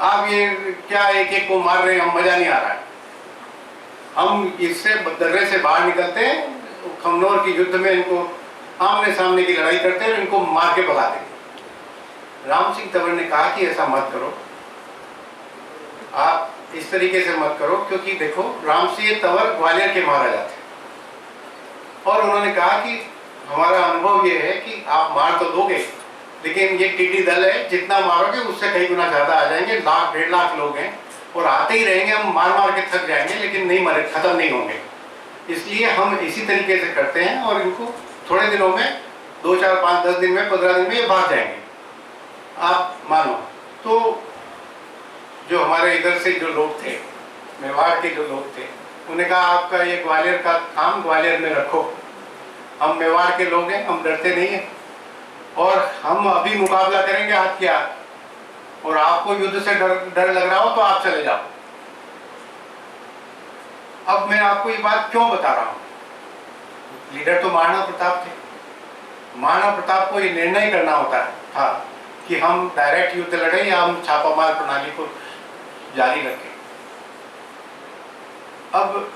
आप ये क्या एक एक को मार रहे हैं, हम मजा नहीं आ रहा है। हम इससे दर्रे से बाहर निकलते हैं, खमनोर की युद्ध में इनको आमने सामने की लड़ाई करते हैं, इनको मार के भगा देंगे। राम सिंह तंवर ने कहा कि ऐसा मत करो, आप इस तरीके से मत करो, क्योंकि देखो राम सिंह तंवर ग्वालियर के महाराजा थे, और उन्होंने कहा कि हमारा अनुभव ये है कि आप मार तो दोगे, लेकिन ये टिड्डी दल है, जितना मारोगे उससे कई गुना ज्यादा आ जाएंगे। 1,00,000 1.5 लाख लोग हैं, और आते ही रहेंगे, हम मार मार के थक जाएंगे, लेकिन नहीं मरे, खत्म नहीं होंगे। इसलिए हम इसी तरीके से करते हैं, और इनको थोड़े दिनों में, 2, 4, 5, 10 दिन में, 15 दिन में ये भाग जाएंगे, आप मानो। तो जो हमारे इधर से जो लोग थे, मेवाड़ के जो लोग थे, उन्हें कहा आपका ये ग्वालियर का काम ग्वालियर में रखो, हम मेवाड़ के लोग हैं, हम डरते नहीं हैं और हम अभी मुकाबला करेंगे हाथ के हाथ, और आपको युद्ध से डर लग रहा हो तो आप चले जाओ। अब मैं आपको ये बात क्यों बता रहा हूं? लीडर तो महाराणा प्रताप थे। महाराणा प्रताप को ये निर्णय करना होता था कि हम डायरेक्ट युद्ध लड़े या हम छापामार प्रणाली को जारी रखें। अब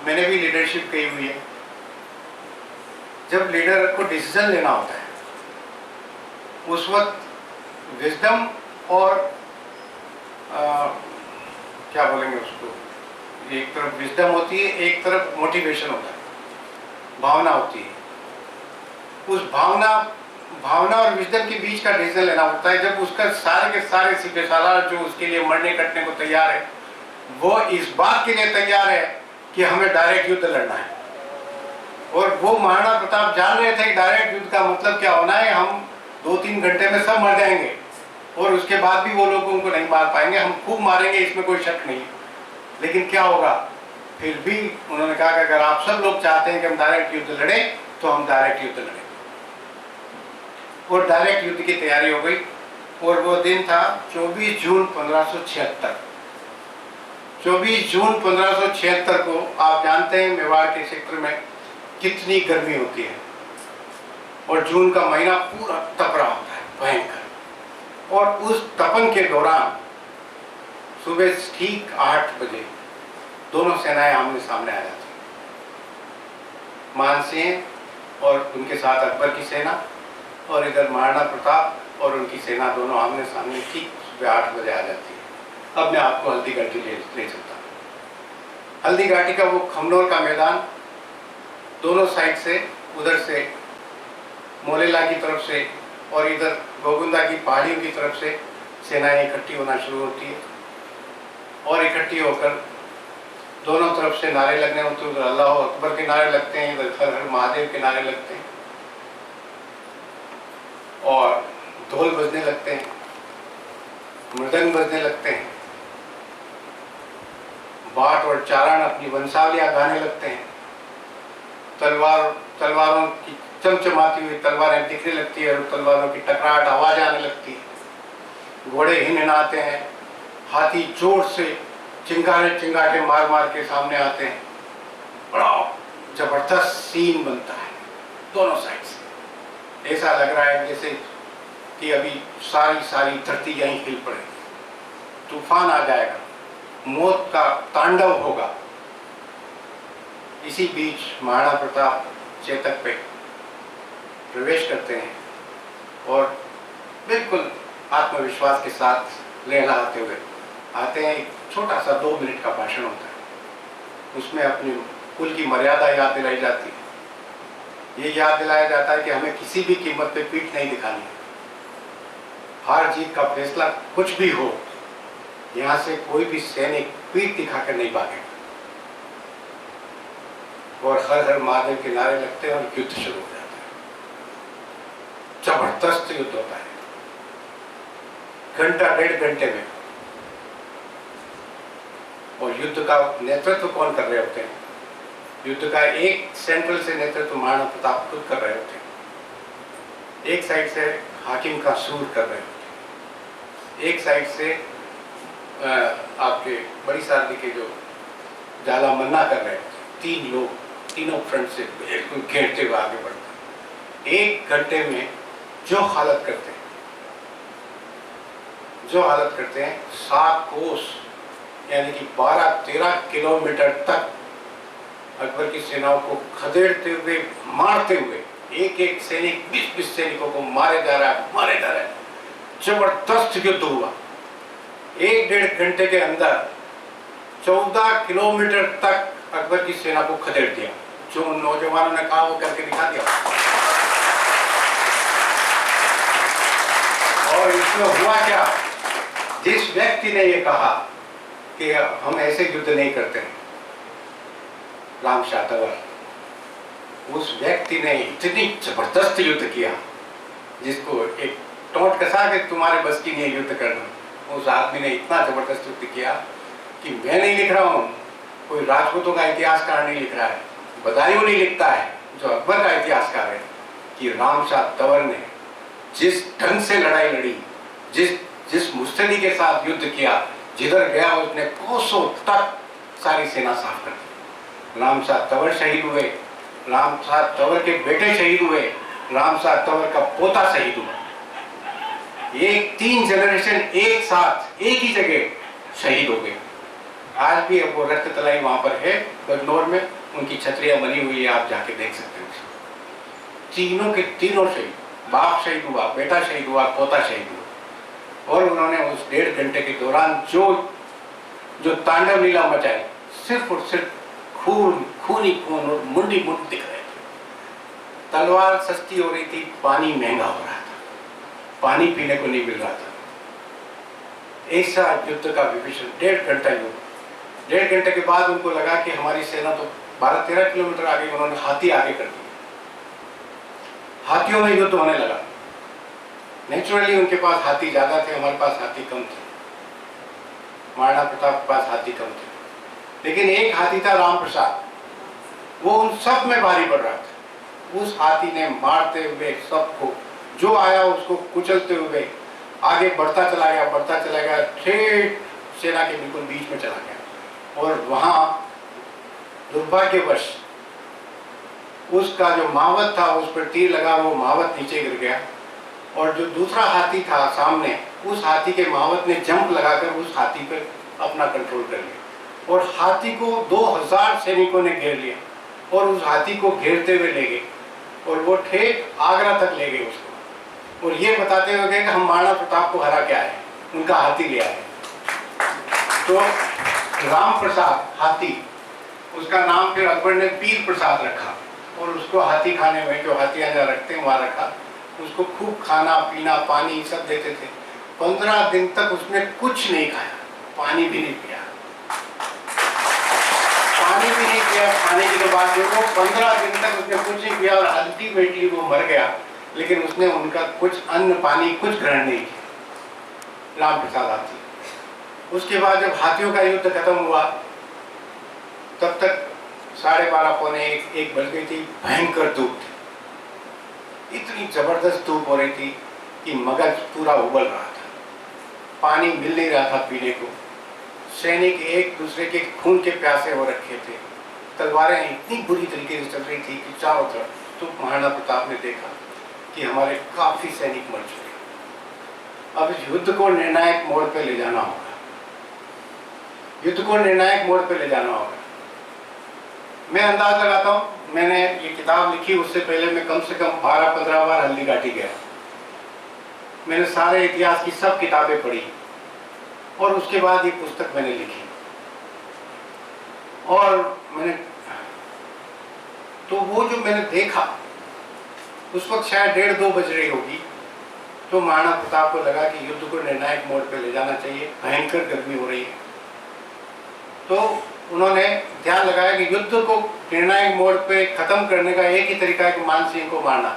मैंने भी लीडरशिप कही हुई है, जब लीडर को डिसीजन लेना होता है उस वक्त विजडम और क्या बोलेंगे उसको, एक तरफ विजडम होती है, एक तरफ मोटिवेशन होता है, भावना होती है। उस भावना और विजडम के बीच का डिसीजन लेना होता है। जब उसका सारे के सारे सीधे सालार जो उसके लिए मरने कटने को तैयार है, वो इस बात के लिए तैयार है कि हमें डायरेक्ट युद्ध लड़ना है, और वो महाराणा प्रताप जान रहे थे कि डायरेक्ट युद्ध का मतलब क्या होना है, हम 2-3 घंटे में सब मर जाएंगे और उसके बाद भी वो लोगों को नहीं मार पाएंगे, हम खूब मारेंगे, इसमें कोई शक नहीं। लेकिन क्या होगा, फिर भी उन्होंने कहा कि अगर आप सब लोग चाहते हैं कि हम डायरेक्ट युद्ध लड़ें तो हम डायरेक्ट युद्ध लड़ें, और डायरेक्ट युद्ध की तैयारी हो गई। और वो दिन था 24 जून 1576। 24 जून 1576 को आप जानते हैं मेवाड़ के क्षेत्र में कितनी गर्मी होती है, और जून का महीना पूरा तप रहा होता है भयंकर। और उस तपन के दौरान सुबह ठीक 8 बजे दोनों सेनाएं आमने सामने आ जाती, मानसिंह और उनके साथ अकबर की सेना, और इधर महाराणा प्रताप और उनकी सेना दोनों आमने सामने ठीक सुबह 8 बजे आ जाती है। अब मैं आपको हल्दी घाटी ले चलता हूँ। हल्दी घाटी का वो खमनोर का मैदान, दोनों साइड से, उधर से मोलेला की तरफ से और इधर गोगुंदा की पहाड़ियों की तरफ से सेनाएं इकट्ठी होना शुरू होती है, और इकट्ठी होकर दोनों तरफ से नारे लगने होते हैं। उधर अल्लाह अकबर के नारे लगते हैं, इधर हर हर महादेव के नारे लगते हैं, और ढोल बजने लगते हैं, मृदंग बजने लगते हैं, बाट और चारण अपनी वंशावलियां गाने लगते हैं, तलवारों की चमचमाती हुई तलवारें दिखने लगती है, और तलवारों की टकराहट आवाज आने लगती है, घोड़े हिनहिनाते हैं, हाथी जोर से चिंगारे मार मार के सामने आते हैं। बड़ा जबरदस्त सीन बनता है दोनों साइड से। ऐसा लग रहा है जैसे कि अभी सारी धरती यहीं हिल पड़ेगी, तूफान आ जाएगा, मौत का तांडव होगा। इसी बीच महाराणा प्रताप चेतक पे प्रवेश करते हैं, और बिल्कुल आत्मविश्वास के साथ लहलहाते हुए आते हैं। एक छोटा सा 2 मिनट का भाषण होता है, उसमें अपनी कुल की मर्यादा याद दिलाई जाती है। ये याद दिलाया जाता है कि हमें किसी भी कीमत पे पीठ नहीं दिखानी है, हार जीत का फैसला कुछ भी हो, यहाँ से कोई भी सैनिक पीठ दिखाकर नहीं भागेगा। और हर हर महादेव के नारे लगते हैं और युद्ध शुरू हो जाता है। जबरदस्त युद्ध होता है, घंटा 1.5 घंटे में। और युद्ध का नेतृत्व कौन कर रहे होते हैं? युद्ध का एक सेंट्रल से नेतृत्व महाराणा प्रताप खुद कर रहे होते हैं। एक साइड से हाकिम का सूर कर रहे होते हैं, एक साइड से आपके बड़ी सारदी के जो जाला मन्ना कर रहे होते हैं। 3 लोग तीनों फ्रंट से बिल्कुल घेरते हुए आगे बढ़ते हैं। 1 घंटे में जो हालत करते हैं 7 कोस यानी कि 12-13 किलोमीटर तक अकबर की सेनाओं को खदेड़ते हुए, मारते हुए, एक सैनिक 20 सैनिकों को मारे जा रहा है। जबरदस्त युद्ध हुआ। 1-1.5 घंटे के अंदर 14 किलोमीटर तक अकबर की सेना को खदेड़ दिया। जो नौजवानों ने कहा वो करके दिखा दिया। और इसमें हुआ क्या, जिस व्यक्ति ने ये कहा कि हम ऐसे युद्ध नहीं करते हैं, रामशाह तंवर, उस व्यक्ति ने इतनी जबरदस्त युद्ध किया जिसको एक टोंट कसा के तुम्हारे बस की नहीं युद्ध करना, उस आदमी ने इतना जबरदस्त युद्ध किया कि मैं नहीं लिख रहा हूँ, कोई राजपूतों का इतिहासकार नहीं लिख रहा है, बदायूं नहीं लिखता है, जो अकबर का इतिहासकार है, कि रामशाह तंवर ने जिस ढंग से लड़ाई लड़ी, जिस मुस्तैदी के साथ युद्ध किया, जिधर गया उसने कोसों तक सारी सेना साफ कर दी। रामशाह तंवर शहीद हुए, रामशाह तंवर के बेटे शहीद हुए, रामशाह तंवर का पोता शहीद हुआ। एक 3 जनरेशन एक साथ एक ही जगह शहीद हो गए। आज भी वो रक्त तलाई वहां पर है बगनौर में, उनकी छतरियां बनी हुई है, आप जाके देख सकते हो। तीनों के तीनों शहीद, बाप शहीद हुआ, बेटा शहीद हुआ, पोता शहीद हुआ। और उन्होंने उस 1.5 घंटे के दौरान जो तांडव लीला मचाई, सिर्फ और सिर्फ खून, खून ही खून और मुंडी मुंड दिख रहे थे। तलवार सस्ती हो रही थी, पानी महंगा हो रहा था, पानी पीने को नहीं मिल रहा था। ऐसा युद्ध का विभीषण 1.5 घंटा युद्ध। 1.5 घंटे के बाद उनको लगा कि हमारी सेना तो 12-13 किलोमीटर आगे, उन्होंने हाथी आगे कर दिए। हाथियों में युद्ध होने लगा। नेचुरली उनके पास हाथी ज्यादा थे, हमारे पास हाथी कम थे। महाराणा प्रताप के पास हाथी कम थे, लेकिन एक हाथी था राम प्रसाद, वो उन सब में भारी पड़ रहा था। उस हाथी ने मारते हुए सबको, जो आया उसको कुचलते हुए आगे बढ़ता चला गया, ठेठ सेना के बिल्कुल बीच में चला गया। और वहां दुर्भाग्यवश उसका जो महावत था, उस पर तीर लगा, वो महावत नीचे गिर गया। और जो दूसरा हाथी था सामने, उस हाथी के महावत ने जंप लगाकर उस हाथी पर अपना कंट्रोल कर लिया। और हाथी को 2000 सैनिकों ने घेर लिया और उस हाथी को घेरते हुए ले गए, और वो ठेठ आगरा तक ले गए उसको। और ये बताते हुए गए कि हम महाराणा प्रताप को हरा के आए, उनका हाथी ले आए। तो राम प्रसाद हाथी, उसका नाम फिर अकबर ने पीर प्रसाद रखा, और उसको हाथी खाने में, जो हाथियां जहाँ रखते हैं वहां रखा। उसको खूब खाना पीना पानी सब देते थे। 15 दिन तक उसने कुछ नहीं खाया, पानी भी नहीं पिया, खाने की तो बात देखो। 15 दिन तक उसने कुछ नहीं पिया और अल्टीमेटली वो मर गया। लेकिन उसने उनका कुछ अन्न पानी कुछ ग्रहण नहीं किया, राम प्रसाद हाथी। उसके बाद जब हाथियों का युद्ध खत्म हुआ, तब तक 12:30 पौने 1 बज गई थी। भयंकर धूप थी, इतनी जबरदस्त धूप हो रही थी कि मगज पूरा उबल रहा था, पानी मिल नहीं रहा था पीने को। सैनिक एक दूसरे के खून के प्यासे हो रखे थे, तलवारें इतनी बुरी तरीके से चल रही थी कि चारों तरफ। तो महाराणा प्रताप ने देखा कि हमारे काफी सैनिक मर चुके, अब इस युद्ध को निर्णायक मोड़ पर ले जाना होगा, युद्ध को निर्णायक मोड़ पर ले जाना होगा। मैं अंदाज लगाता हूँ, मैंने ये किताब लिखी उससे पहले मैं कम से कम 12-15 बार हल्दी घाटी गया। मैंने सारे इतिहास की सब किताबें पढ़ी और उसके बाद ये पुस्तक मैंने लिखी। और मैंने तो वो जो मैंने देखा, उस वक्त शायद 1:30-2 बज रही होगी। तो महाराणा प्रताप को लगा कि युद्ध को निर्णायक मोड़ पे ले जाना चाहिए, भयंकर गर्मी हो रही है। तो उन्होंने ध्यान लगाया कि युद्ध को निर्णायक मोड़ पे खत्म करने का एक ही तरीका है कि मान सिंह को मारना।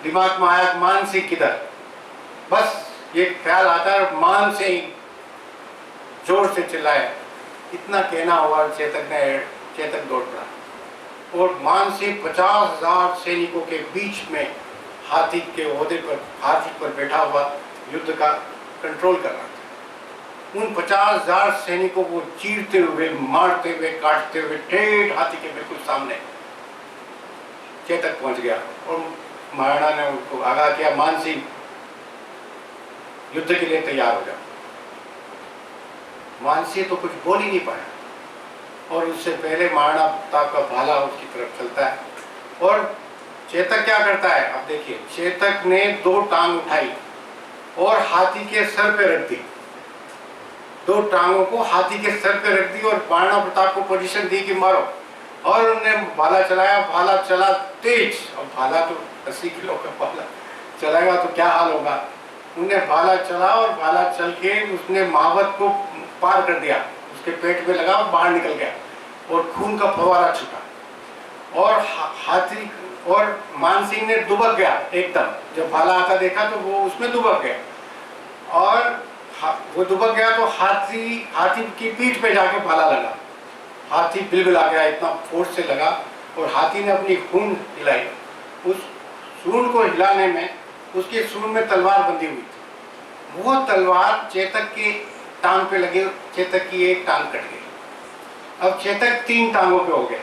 दिमाग में आया मान सिंह किधर, बस ये ख्याल आता है, मान सिंह जोर से चिल्लाए। इतना कहना हुआ, चेतक दौड़ पड़ा और मान सिंह 50,000 सैनिकों के बीच में हाथी के ओहदे पर, हाथी पर बैठा हुआ युद्ध का कंट्रोल कर रहा था। उन 50,000 सैनिकों को चीरते हुए, मारते हुए, काटते हुए ठेठ हाथी के बिल्कुल सामने चेतक पहुंच गया। और महाराणा ने उनको आगाह किया, मान सिंह युद्ध के लिए तैयार हो जाओ। मान सिंह तो कुछ बोल ही नहीं पाया, और उससे पहले महाराणा प्रताप का भाला उसकी तरफ चलता है। और चेतक क्या करता है, अब देखिए, चेतक ने 2 टांग उठाई और हाथी के सर पे रख दी, 2 टांगों को हाथी के सर पे रख दी और महाराणा प्रताप को पोजीशन दी कि मारो। और उन्होंने भाला चलाया, भाला चला तेज, और भाला तो 80 किलो का भाला चलाएगा तो क्या हाल होगा। उन्होंने भाला चला और भाला चल के उसने महावत को पार कर दिया, उसके पेट में लगा और बाहर निकल गया और खून का फवारा छूटा। और हाथी और मान सिंह ने दुबक गया एकदम, जब भाला आता देखा तो वो उसमें दुबक गया। और वो दुबक गया तो हाथी की पीठ पे जाके भाला लगा। हाथी बिलबिला गया, इतना फोर्स से लगा, और हाथी ने अपनी सूंड हिलाई। उस सूंड को हिलाने में उसकी सूंड में तलवार बंधी हुई थी। वो तलवार चेतक के टांग पे लगी, चेतक की एक टांग कट गई। अब चेतक 3 टांगों पे हो गया।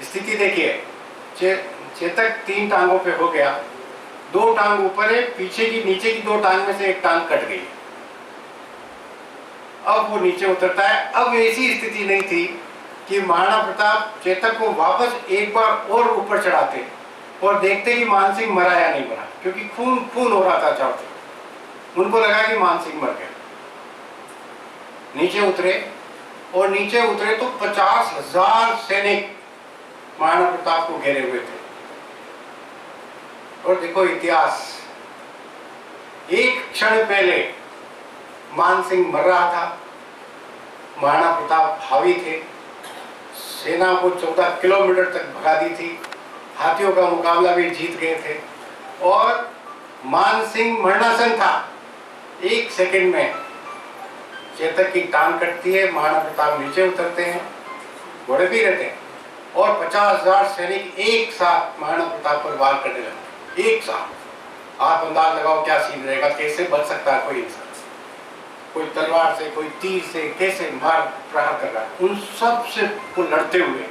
स्थिति देखिए, चेतक 3 टांगों पे हो गया। 2 टांग ऊपर है, पीछे की नीचे की 2 टांग में से एक टांग कट गई। अब वो नीचे उतरता है। अब ऐसी स्थिति नहीं थी कि महाराणा प्रताप चेतक को वापस एक बार और ऊपर चढ़ाते और देखते कि मान सिंह मरा या नहीं मरा, क्योंकि खून खून हो रहा था चारों तरफ। उनको लगा कि मान सिंह मर गया। नीचे उतरे, और नीचे उतरे तो 50,000 सैनिक महाराणा प्रताप को घेरे हुए थे। और देखो इतिहास, एक क्षण पहले मान सिंह मर रहा था, महाराणा प्रताप हावी थे, सेना को 14 किलोमीटर तक भगा दी थी, हाथियों का मुकाबला भी जीत गए थे, और मान सिंह मरणासन था। 1 सेकंड में चेतक की टांग कटती है, महाराणा प्रताप नीचे उतरते हैं, घोड़े भी रहते हैं, और 50,000 सैनिक एक साथ महाराणा प्रताप पर वार करने लगे। एक साथ। आप अंदाज लगाओ क्या सीन रहेगा, कैसे बच सकता है कोई इंसान, कोई तलवार से, कोई तीर से, कैसे मार प्रहार कर रहा है। उन सब से को लड़ते हुए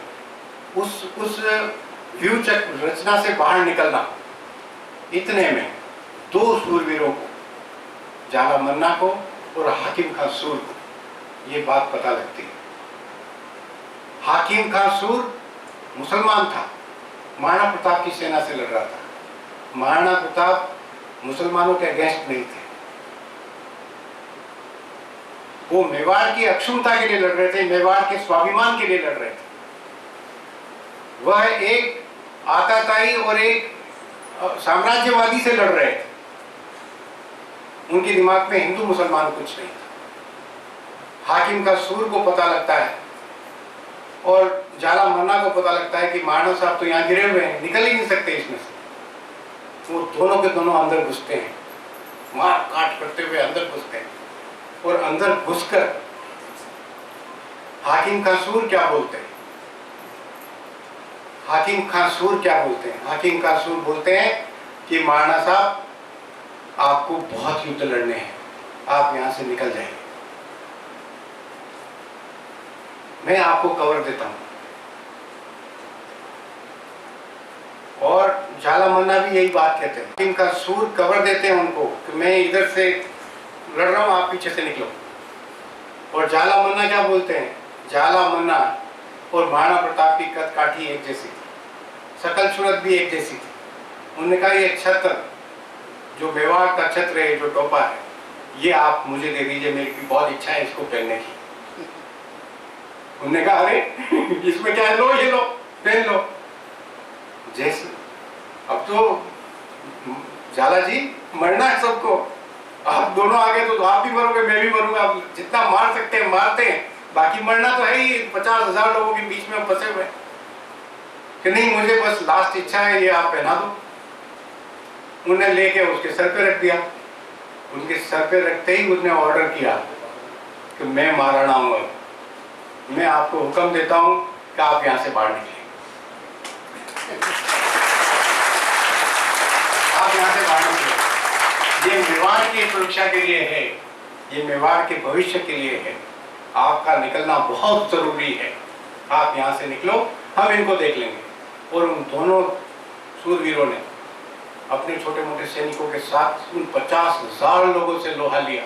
उस व्यूह रचना से बाहर निकलना। इतने में 2 शूरवीरों को, जाला मन्ना को और हाकिम खां सूर को ये बात पता लगती है। हाकिम खां सूर मुसलमान था, महाराणा प्रताप की सेना से लड़ रहा था। महाराणा प्रताप मुसलमानों के अगेंस्ट नहीं थे, वो मेवाड़ की अक्षुणता के लिए लड़ रहे थे, मेवाड़ के स्वाभिमान के लिए लड़ रहे थे। वह एक आताताई और एक साम्राज्यवादी से लड़ रहे थे। उनके दिमाग में हिंदू मुसलमान कुछ नहीं था। हाकिम का सूर को पता लगता है और जाला मन्ना को पता लगता है कि महाराणा साहब तो यहाँ गिरे हुए हैं, निकल ही नहीं सकते इसमें से। वो दोनों के दोनों अंदर घुसते हैं, मार काट करते हुए अंदर घुसते हैं, और अंदर घुसकर हाकिम खां सूर क्या बोलते हैं? हाकिम खां सूर क्या बोलते हैं? हाकिम खां सूर बोलते हैं कि महाराणा साहब आपको बहुत युद्ध लड़ने हैं, आप यहां से निकल जाइए, मैं आपको कवर देता हूं। और जाला मन्ना भी यही बात कहते हैं। हाकिम खां सूर कवर देते हैं उनको कि मैं इधर से लड़ रहा हूं, आप पीछे से निकलो। और जाला मन्ना क्या बोलते हैं? जाला मन्ना और महाराणा प्रताप की कद काठी एक जैसी थी, शकल सूरत भी एक जैसी थी। उन्होंने कहा ये छत्र, जो मेवाड़ का छत्र है, जो टोपा है, ये आप मुझे दे दीजिए, मेरी बहुत इच्छा है इसको पहनने की। उन्होंने कहा अरे इसमें क्या है, लो ये लो, पहन लो। जैसे अब तो जाला जी मरना है सबको, आप दोनों आ गए तो आप भी मरोगे, मैं भी मरूंगा। आप जितना मार सकते हैं मारते हैं, बाकी मरना तो है ही। 50,000 लोगों के बीच में हम फंसे हुए कि नहीं, मुझे बस लास्ट इच्छा है, ये आप पहना दो। उन्हें लेके उसके सर पे रख दिया। उनके सर पे रखते ही उसने ऑर्डर किया कि मैं महाराणा हूं, मैं आपको हुक्म देता हूं कि आप यहां से बाहर निकलें, आप यहां से बाहर निकलें। ये मेवाड़ की सुरक्षा के लिए है, ये मेवाड़ के भविष्य के लिए है, आपका निकलना बहुत जरूरी है, आप यहां से निकलो, हम इनको देख लेंगे। और उन दोनों शूरवीरों ने अपने छोटे मोटे सैनिकों के साथ उन 50,000 लोगों से लोहा लिया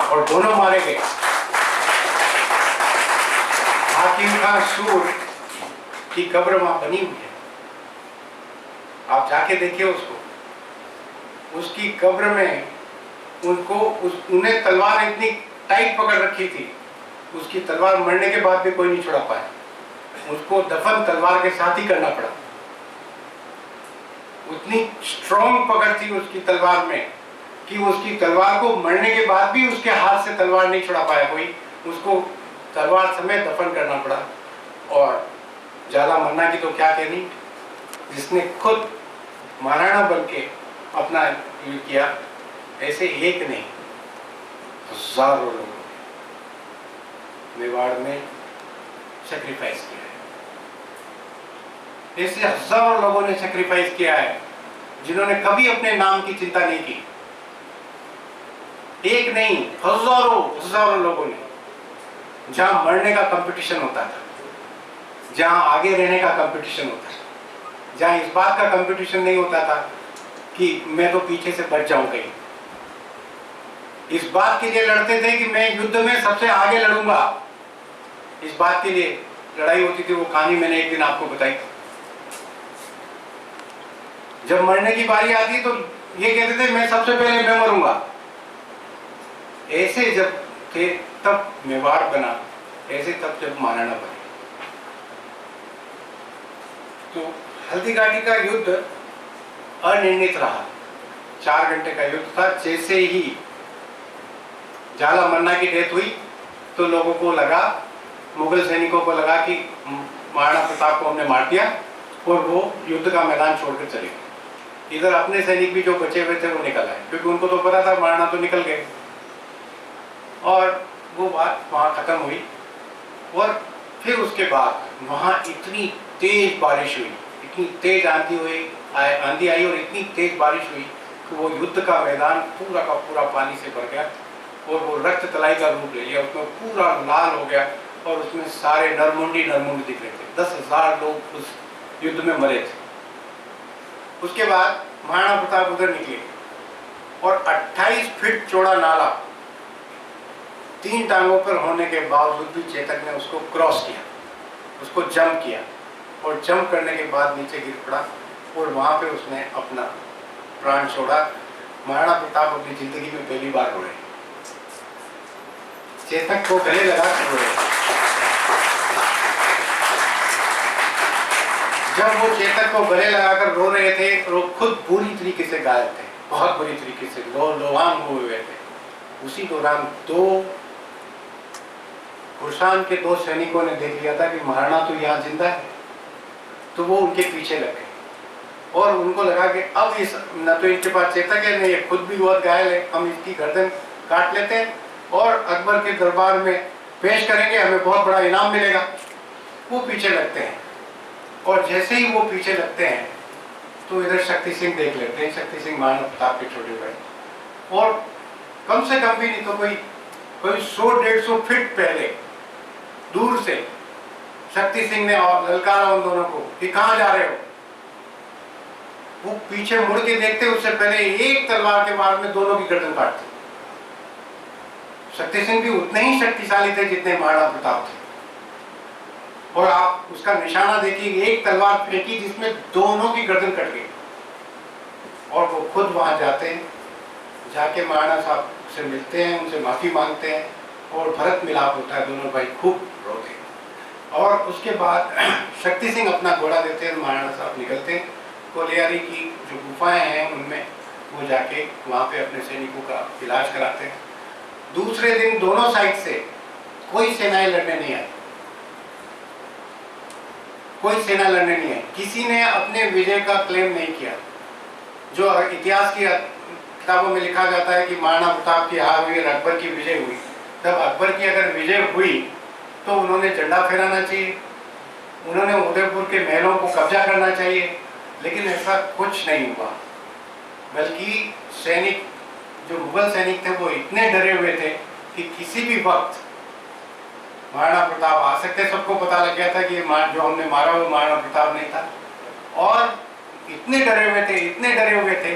और दोनों मारे गए। हाकिम खां सूर की कब्र वहां बनी हुई है, आप जाके देखिए उसको। उसकी कब्र में उन्हें तलवार इतनी टाइट पकड़ रखी थी, उसकी तलवार मरने के बाद भी कोई नहीं छुड़ा पाया। उसको दफन तलवार के साथ ही करना पड़ा। उतनी स्ट्रॉन्ग पकड़ थी उसकी तलवार में कि उसकी तलवार को मरने के बाद भी उसके हाथ से तलवार नहीं छुड़ा पाया कोई, उसको तलवार समेत दफन करना पड़ा। और जाला मन्ना की तो क्या कहनी, जिसने खुद महाराणा बन के अपना युद्ध किया, ऐसे एक नहीं, हजारों लोगों ने मेवाड़ में सेक्रीफाइस किया है। ऐसे हजारों लोगों ने सेक्रीफाइस किया है जिन्होंने कभी अपने नाम की चिंता नहीं की। एक नहीं, हजारों हजारों लोगों ने। जहां मरने का कंपटीशन होता था, जहां आगे रहने का कंपटीशन होता था, जहां इस बात का कंपटीशन नहीं होता था कि मैं तो पीछे से बच जाऊं कहीं, इस बात के लिए लड़ते थे कि मैं युद्ध में सबसे आगे लड़ूंगा। इस बात के लिए लड़ाई होती थी। वो कहानी मैंने एक दिन आपको बताई। जब मरने की बारी आती तो ये कहते थे मैं सबसे पहले मैं मरूंगा। ऐसे जब थे तब मेवाड़ बना, ऐसे तब जब महाराणा बने। तो हल्दी घाटी का युद्ध अनिर्णित रहा। 4 घंटे का युद्ध था। जैसे ही झाला मन्ना की डेथ हुई तो लोगों को लगा, मुगल सैनिकों को लगा कि महाराणा प्रताप को हमने मार दिया, और वो युद्ध का मैदान छोड़कर चले गए। इधर अपने सैनिक भी जो बचे हुए थे वो निकल आए, क्योंकि उनको तो पता था महाराणा तो निकल गए। और वो बात वहाँ खत्म हुई। और फिर उसके बाद वहाँ इतनी तेज बारिश हुई, इतनी तेज आंधी आई और इतनी तेज बारिश हुई कि वो युद्ध का मैदान पूरा का पूरा पानी से भर गया और वो रक्त तलाई का रूप ले लिया। उसमें पूरा लाल हो गया और उसमें सारे नरमुंडी दिख रहे थे। 10,000 लोग उस युद्ध में मरे थे। उसके बाद महाराणा प्रताप उधर निकले और 28 फीट चौड़ा नाला 3 टांगों पर होने के बावजूद भी चेतक ने उसको क्रॉस किया, उसको जंप किया, और जंप करने के बाद नीचे गिर पड़ा और वहां पे उसने अपना प्राण छोड़ा। महाराणा प्रताप अपनी जिंदगी में पहली बार रोए। चेतक को गले लगा कर रोए। जब वो चेतक को गले लगाकर रो रहे थे तो वो खुद बुरी तरीके से घायल थे, बहुत बुरी तरीके से लोहांग हुए थे। उसी दौरान 2 कुर्सान के 2 सैनिकों ने देख लिया था कि महाराणा तो यहाँ जिंदा है, तो वो उनके पीछे लग गए और उनको लगा कि अब इस न तो इनके पास चेतक है, न ये खुद भी बहुत घायल है, हम इसकी गर्दन काट लेते हैं और अकबर के दरबार में पेश करेंगे, हमें बहुत बड़ा इनाम मिलेगा। वो पीछे लगते हैं और जैसे ही वो पीछे लगते हैं तो इधर शक्ति सिंह देख लेते हैं। शक्ति सिंह महाराणा प्रताप के छोटे भाई, और कम से कम भी नहीं तो कोई 100-150 फीट पहले दूर से शक्ति सिंह ने ललकारा उन दोनों को कि कहां जा रहे हो। वो पीछे मुड़ के देखते उससे पहले एक तलवार के वार में दोनों की गर्दन काटते। शक्ति सिंह भी उतने ही शक्तिशाली थे जितने महाराणा प्रताप थे। और आप उसका निशाना देखिए, एक तलवार फेंकी जिसमें दोनों की गर्दन कट गई। और वो खुद वहां जाते हैं, जाके महाराणा साहब से मिलते हैं, उनसे माफी मांगते हैं और भरत मिलाप होता है। दोनों भाई खूब रोते हैं। और उसके बाद शक्ति सिंह अपना घोड़ा देते हैं, महाराणा साहब निकलते हैं। कोलियारी की जो गुफाएं हैं उनमें वो जाके वहाँ पे अपने सैनिकों का इलाज कराते हैं। दूसरे दिन दोनों साइड से कोई सेनाएं लड़ने नहीं आई, कोई सेना लड़ने नहीं आई। किसी ने अपने विजय का क्लेम नहीं किया। जो इतिहास की किताबों में लिखा जाता है कि महाराणा प्रताप की हार हुई और अकबर की विजय हुई, तब अकबर की अगर विजय हुई तो उन्होंने झंडा फहराना चाहिए, उन्होंने उदयपुर के महलों को कब्जा करना चाहिए, लेकिन ऐसा कुछ नहीं हुआ। बल्कि सैनिक, जो मुगल सैनिक थे, वो इतने डरे हुए थे कि किसी भी वक्त महाराणा प्रताप आ सकते। सबको पता लग गया था कि जो हमने मारा वो महाराणा प्रताप नहीं था। और इतने डरे हुए थे, इतने डरे हुए थे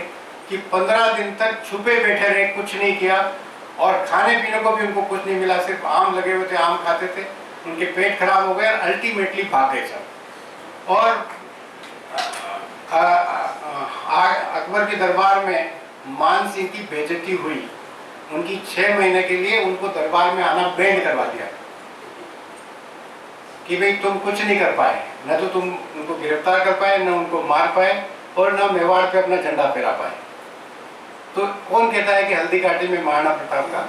कि 15 दिन तक छुपे बैठे रहे, कुछ नहीं किया। और खाने पीने को भी उनको कुछ नहीं मिला, सिर्फ आम लगे हुए थे, आम खाते थे। उनके पेट खराब हो गए और अल्टीमेटली भाग गए सब। और अकबर के दरबार में मान सिंह की बेइज्जती हुई। उनकी 6 महीने के लिए उनको दरबार में आना बैंड करवा दिया कि भाई तुम कुछ नहीं कर पाए, न तो तुम उनको गिरफ्तार कर पाए, न उनको मार पाए, और न मेवाड़ पे अपना झंडा फहरा पाए। तो कौन कहता है कि हल्दी घाटी में महाराणा प्रताप का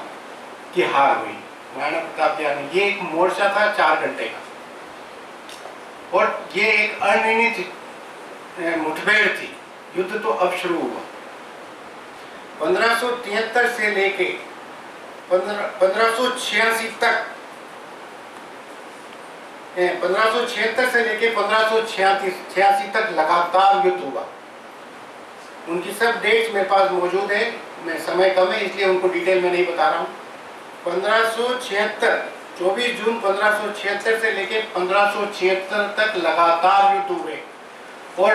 की हार हुई? महाराणा प्रताप यानी ये एक मोर्चा था 4 घंटे का, और ये एक अनिर्णित मुठभेड़ थी। युद्ध तो अब शुरू हुआ। 1573 से लेके 1586 तक, 1576 से लेके 1586 तक लगातार युद्ध हुआ। उनकी सब डेट्स मेरे पास मौजूद है, मैं समय कम है इसलिए उनको डिटेल में नहीं बता रहा हूँ। 1576, 24 जून 1576 से लेके 1576 तक लगातार युद्ध हुए और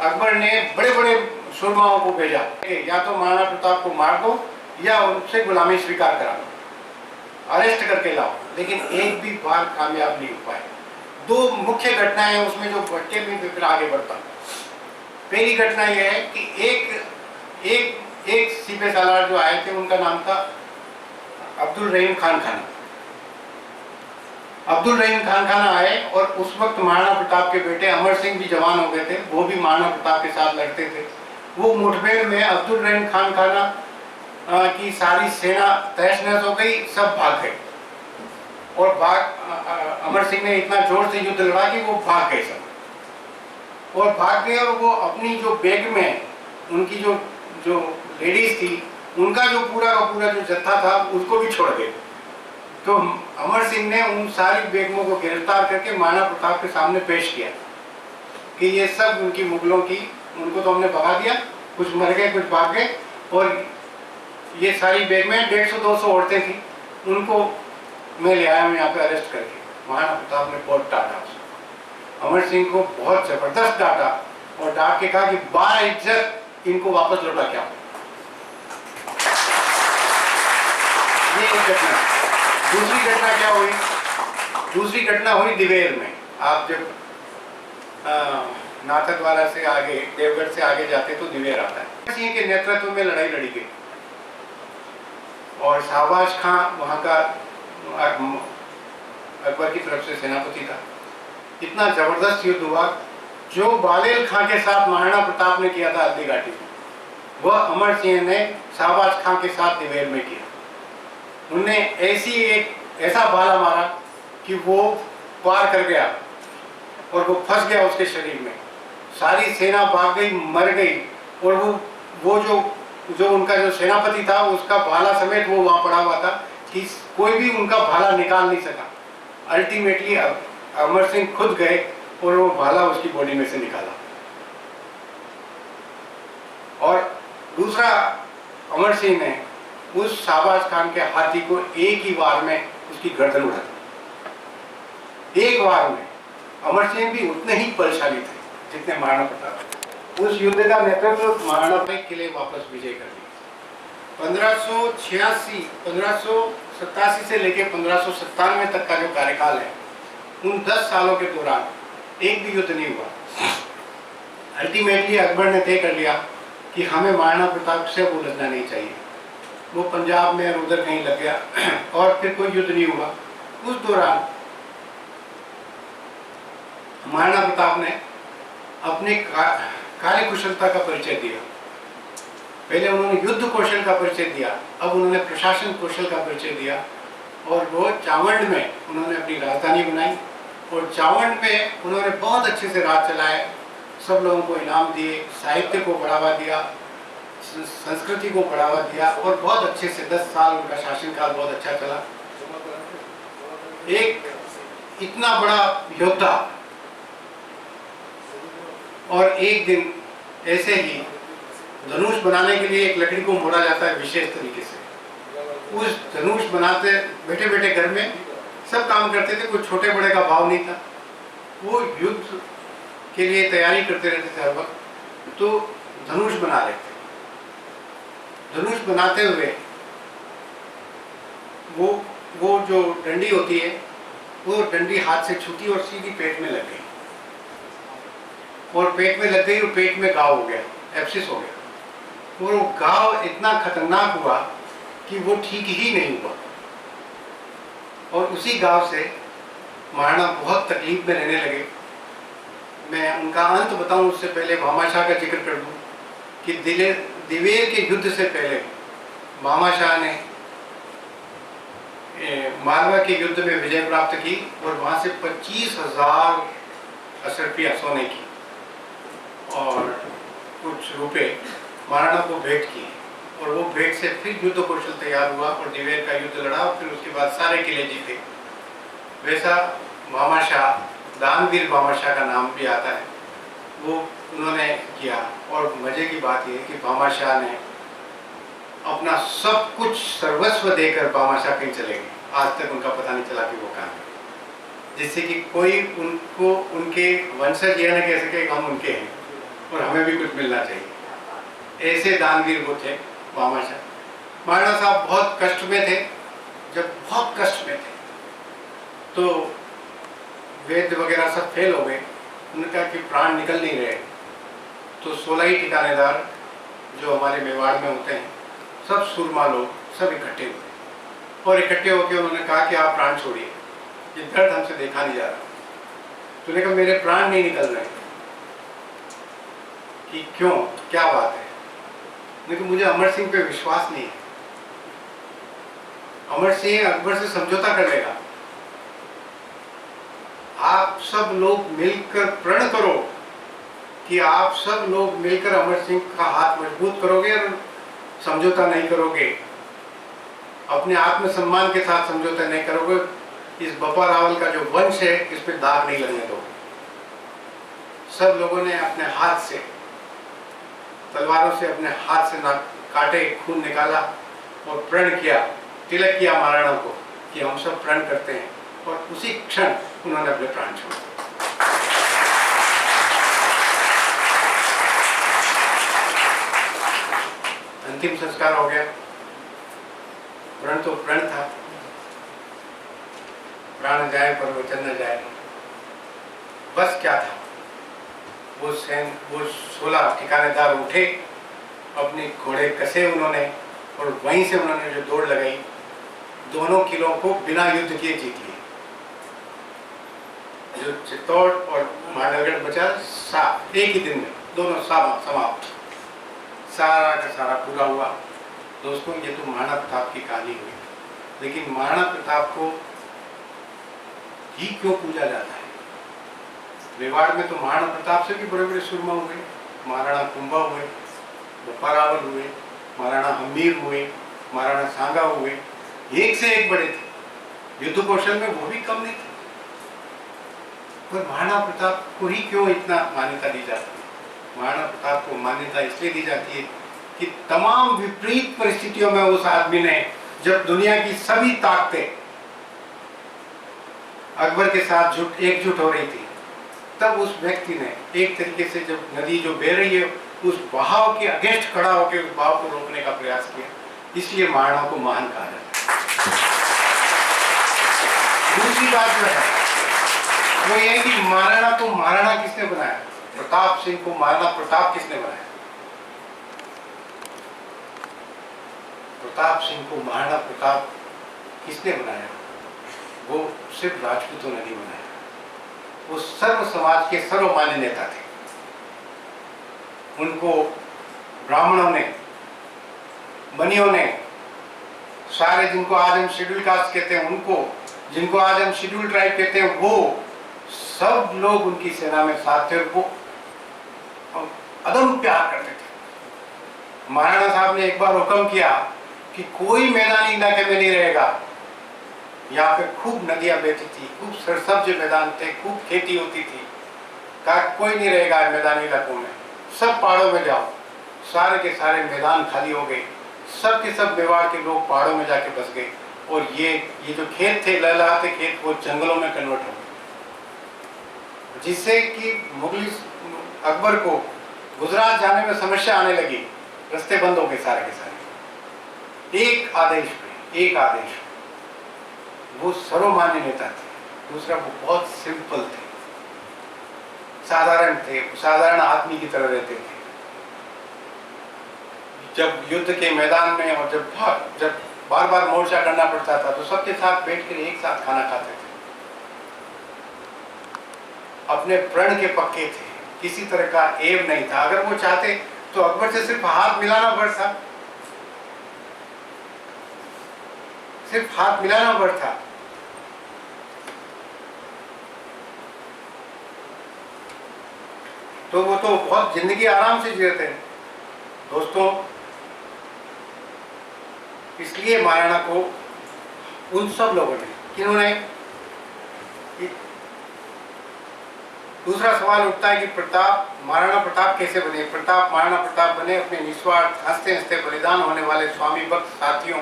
अकबर ने बड़े बड़े सुरमाओं को भेजा, या तो महाराणा प्रताप को मार दो या उनसे गुलामी स्वीकार करा दो, अरेस्ट करके लाओ, लेकिन एक भी बार कामयाब नहीं हो पाए। दो मुख्य घटनाएं हैं उसमें जो भटके में फिर आगे बढ़ता। पहली घटना यह है कि एक सीपे सालार जो आए थे उनका नाम था अब्दुल रहीम खान खाना। अब्दुल रहीम खान खाना आए और उस वक्त महाराणा प्रताप के बेटे अमर सिंह भी जवान हो गए थे, वो भी महाराणा प्रताप के साथ लड़ते थे। वो मुठभेड़ में अब्दुल रहीम खान खाना की सारी सेना तहस नहस हो गई, सब भाग गए और अमर सिंह ने इतना जोर से युद्ध लड़ा कि वो भाग गए सब, और भाग गए और वो अपनी जो बैग में उनकी जो लेडीज थी उनका जो पूरा का पूरा जो जत्था था उसको भी छोड़ गए। तो अमर सिंह ने उन सारी बेगमों को गिरफ्तार करके महाराणा प्रताप के सामने पेश किया कि ये सब उनकी मुगलों की, उनको तो हमने भगा दिया, कुछ मर गए कुछ भाग गए, और ये सारी बेगमें 150-200 औरतें थी, उनको मैं ले आया हूँ यहाँ पे अरेस्ट करके। महाराणा प्रताप ने बहुत डांटा उसको, अमर सिंह को बहुत जबरदस्त डांटा और डांट के कहा कि बाइज्जत इनको वापस लौटा के आओ। ये एक घटना। दूसरी घटना क्या हुई? दूसरी घटना हुई दिवेर में। आप जब नाथद्वारा से आगे, देवगढ़ से आगे जाते तो दिवेर आता है। सिंह के नेतृत्व में लड़ाई लड़ी गई और शाहबाज खां वहाँ का अकबर की तरफ से सेनापति था। इतना जबरदस्त युद्ध हुआ, जो बालेल खां के साथ महाराणा प्रताप ने किया था हल्दी घाटी में, वह अमर सिंह ने शाहबाज खां के साथ दिवेर में किया। उनने ऐसा भाला मारा कि वो पार कर गया और वो फंस गया उसके शरीर में। सारी सेना भाग गई, मर गई, और वो जो उनका जो सेनापति था उसका भाला समेत वो वहां पड़ा हुआ था कि कोई भी उनका भाला निकाल नहीं सका। अल्टीमेटली अमर सिंह खुद गए और वो भाला उसकी बॉडी में से निकाला। और दूसरा, अमर सिंह ने उस शाहबाज खान के हाथी को एक ही वार में उसकी गर्दन उड़ा दी। एक वार में। अमर सिंह भी उतने ही बलशाली थे जितने महाराणा प्रताप। उस युद्ध का नेतृत्व महाराणा प्रताप के लिए वापस विजय कर लिया। 1587 से लेकर 1597 तक का जो कार्यकाल है, उन 10 सालों के दौरान एक भी युद्ध नहीं हुआ। अल्टीमेटली अकबर ने तय कर लिया कि हमें महाराणा प्रताप से उलझना नहीं चाहिए। वो पंजाब में और उधर कहीं लग गया और फिर कोई युद्ध नहीं हुआ। उस दौरान महाराणा प्रताप ने अपने कार्य कुशलता का परिचय दिया। पहले उन्होंने युद्ध कौशल का परिचय दिया, अब उन्होंने प्रशासन कौशल का परिचय दिया, और वो चावंड में उन्होंने अपनी राजधानी बनाई और चावंड में उन्होंने बहुत अच्छे से राज चलाए, सब लोगों को इनाम दिए, साहित्य को बढ़ावा दिया, संस्कृति को बढ़ावा दिया, और बहुत अच्छे से 10 साल उनका शासनकाल बहुत अच्छा चला। एक इतना बड़ा योद्धा, और एक दिन ऐसे ही धनुष बनाने के लिए एक लकड़ी को मोड़ा जाता है विशेष तरीके से। उस धनुष बनाते बैठे बैठे घर में सब काम करते थे, कोई छोटे बड़े का भाव नहीं था। वो युद्ध के लिए तैयारी करते रहते थे हर वक्त, तो धनुष बना रहे थे। धनुष बनाते हुए वो जो डंडी होती है, वो डंडी हाथ से छूटी और सीधी पेट में लग गई, और पेट में लग गई और पेट में घाव हो गया, एब्सिस हो गया। और वो घाव इतना खतरनाक हुआ कि वो ठीक ही नहीं हुआ, और उसी घाव से महाराणा बहुत तकलीफ में रहने लगे। मैं उनका अंत बताऊं उससे पहले भामाशाह का जिक्र कर दूं कि दिवेर के युद्ध से पहले भामाशाह ने मालवा के युद्ध में विजय प्राप्त की और वहां से 25,000 अशर्फियाँ सोने की और कुछ रुपए महाराणा को भेंट किए, और वो भेंट से फिर युद्ध कौशल तैयार हुआ और दिवेर का युद्ध लड़ा और फिर उसके बाद सारे किले जीते। वैसा भामाशाह, दानवीर भामाशाह का नाम भी आता है, वो उन्होंने किया। और मजे की बात यह है कि भामाशाह ने अपना सब कुछ सर्वस्व देकर भामाशाह कहीं चले गए, आज तक उनका पता नहीं चला कि वो कहाँ है, जिससे कि कोई उनको, उनके वंशज ये न कह सके हम उनके हैं और हमें भी कुछ मिलना चाहिए। ऐसे दानवीर वो थे भामाशाह। महाराणा साहब बहुत कष्ट में थे। जब बहुत कष्ट में थे तो वेद वगैरह सब फेल हो गए। उन्होंने कहा कि प्राण निकल नहीं रहे, तो 16 ही ठिकानेदार जो हमारे मेवाड़ में होते हैं, सब सुरमा लोग सब इकट्ठे हुए और इकट्ठे होकर उन्होंने कहा कि आप प्राण छोड़िए, ये दर्द हमसे देखा नहीं जा रहा। तो उन्होंने कहा मेरे प्राण नहीं निकल रहे। कि क्यों, क्या बात है? लेकिन मुझे अमर सिंह पे विश्वास नहीं है। अमर सिंह अकबर से समझौता कर लेगा। आप सब लोग मिलकर प्रण करो कि आप सब लोग मिलकर अमर सिंह का हाथ मजबूत करोगे और समझौता नहीं करोगे, अपने आत्मसम्मान के साथ समझौता नहीं करोगे, इस बप्पा रावल का जो वंश है इस पे दाग नहीं लगने दोगे। सब लोगों ने अपने हाथ से, तलवारों से अपने हाथ से ना काटे, खून निकाला और प्रण किया, तिलक किया महाराणा को कि हम सब प्रण करते हैं, और उसी क्षण उन्होंने अपने प्राण छोड़े। अंतिम संस्कार हो गया। प्रण तो प्रण था, प्राण जाए पर वचन न जाए। बस क्या था, वो 16 ठिकानेदार उठे, अपने घोड़े कसे उन्होंने और वहीं से उन्होंने जो दौड़ लगाई, दोनों किलों को बिना युद्ध किए जीत लिए। जो चित्तौड़ और मांडवगढ़ बचा एक ही दिन में दोनों समाप्त, सारा का सारा पूरा हुआ। दोस्तों, ये तो महाराणा प्रताप की कहानी हुई, लेकिन महाराणा प्रताप को ही क्यों पूजा जाता है? मेवाड़ में तो महाराणा प्रताप से भी बड़े बड़े सुरमा हुए, महाराणा कुंभा हुए, बप्पा रावल हुए, महाराणा हमीर हुए, महाराणा सांगा हुए, एक से एक बड़े थे। युद्ध कौशल में वो भी कम नहीं थे। पर महाराणा प्रताप को ही क्यों इतना मान्यता दी जाती है? महाराणा प्रताप को मान्यता इसलिए दी जाती है कि तमाम विपरीत परिस्थितियों में उस आदमी ने, जब दुनिया की सभी ताकतें अकबर के साथ एकजुट हो रही थी, तब उस व्यक्ति ने एक तरीके से, जब नदी जो बह रही है उस बहाव के अगेंस्ट खड़ा होकर उस बहाव को रोकने का प्रयास किया। इसलिए महाराणा को महान कहा जाता है। दूसरी बात जो है वो ये कि महाराणा को महाराणा किसने बनाया? प्रताप सिंह को महाराणा प्रताप किसने बनाया? प्रताप सिंह को महाराणा प्रताप किसने बनाया? वो सिर्फ राजपूतों ने नहीं बनाया, वो सर्व समाज के सर्वमान्य नेता थे। उनको ब्राह्मणों ने, बनियों ने, सारे जिनको आज हम शेड्यूल कास्ट कहते हैं उनको, जिनको आज हम शेड्यूल ट्राइब कहते हैं, वो सब लोग उनकी सेना में साथ थे। वो अदम प्यार करते थे। महाराणा साहब ने एक बार हुक्म किया कि कोई मैदानी इलाके में नहीं रहेगा। यहाँ पे खूब नदियां बहती थी, खूब सरसब्ज मैदान थे, खूब खेती होती थी। कहा कोई नहीं रहेगा मैदानी इलाकों में, सब पहाड़ों में जाओ। सारे के सारे मैदान खाली हो गए, सब के सब मेवाड़ के लोग पहाड़ों में जाके बस गए, और ये जो खेत थे, लहलहाते खेत, वो जंगलों में कन्वर्ट हो गए, जिससे कि मुगल अकबर को गुजरात जाने में समस्या आने लगी। रास्ते बंद हो गए सारे के सारे। एक आदेश पे, एक आदेश। वो सर्वमान्य नेता थे। दूसरा, वो बहुत सिंपल थे, साधारण थे, साधारण आदमी की तरह रहते थे। जब युद्ध के मैदान में और जब बार बार मोर्चा करना पड़ता था तो सबके साथ बैठकर एक साथ खाना खाते थे। अपने प्रण के पक्के थे, किसी तरह का एब नहीं था। अगर वो चाहते तो अकबर से सिर्फ हाथ मिलाना बस था, सिर्फ हाथ मिलाना बस था। तो वो तो बहुत जिंदगी आराम से जीते थे। दोस्तों, इसलिए महाराणा को उन सब लोगों ने, किन्होंने, दूसरा सवाल उठता है कि प्रताप, महाराणा प्रताप कैसे बने? प्रताप, महाराणा प्रताप बने अपने निस्वार्थ हंसते हंसते बलिदान होने वाले स्वामी भक्त साथियों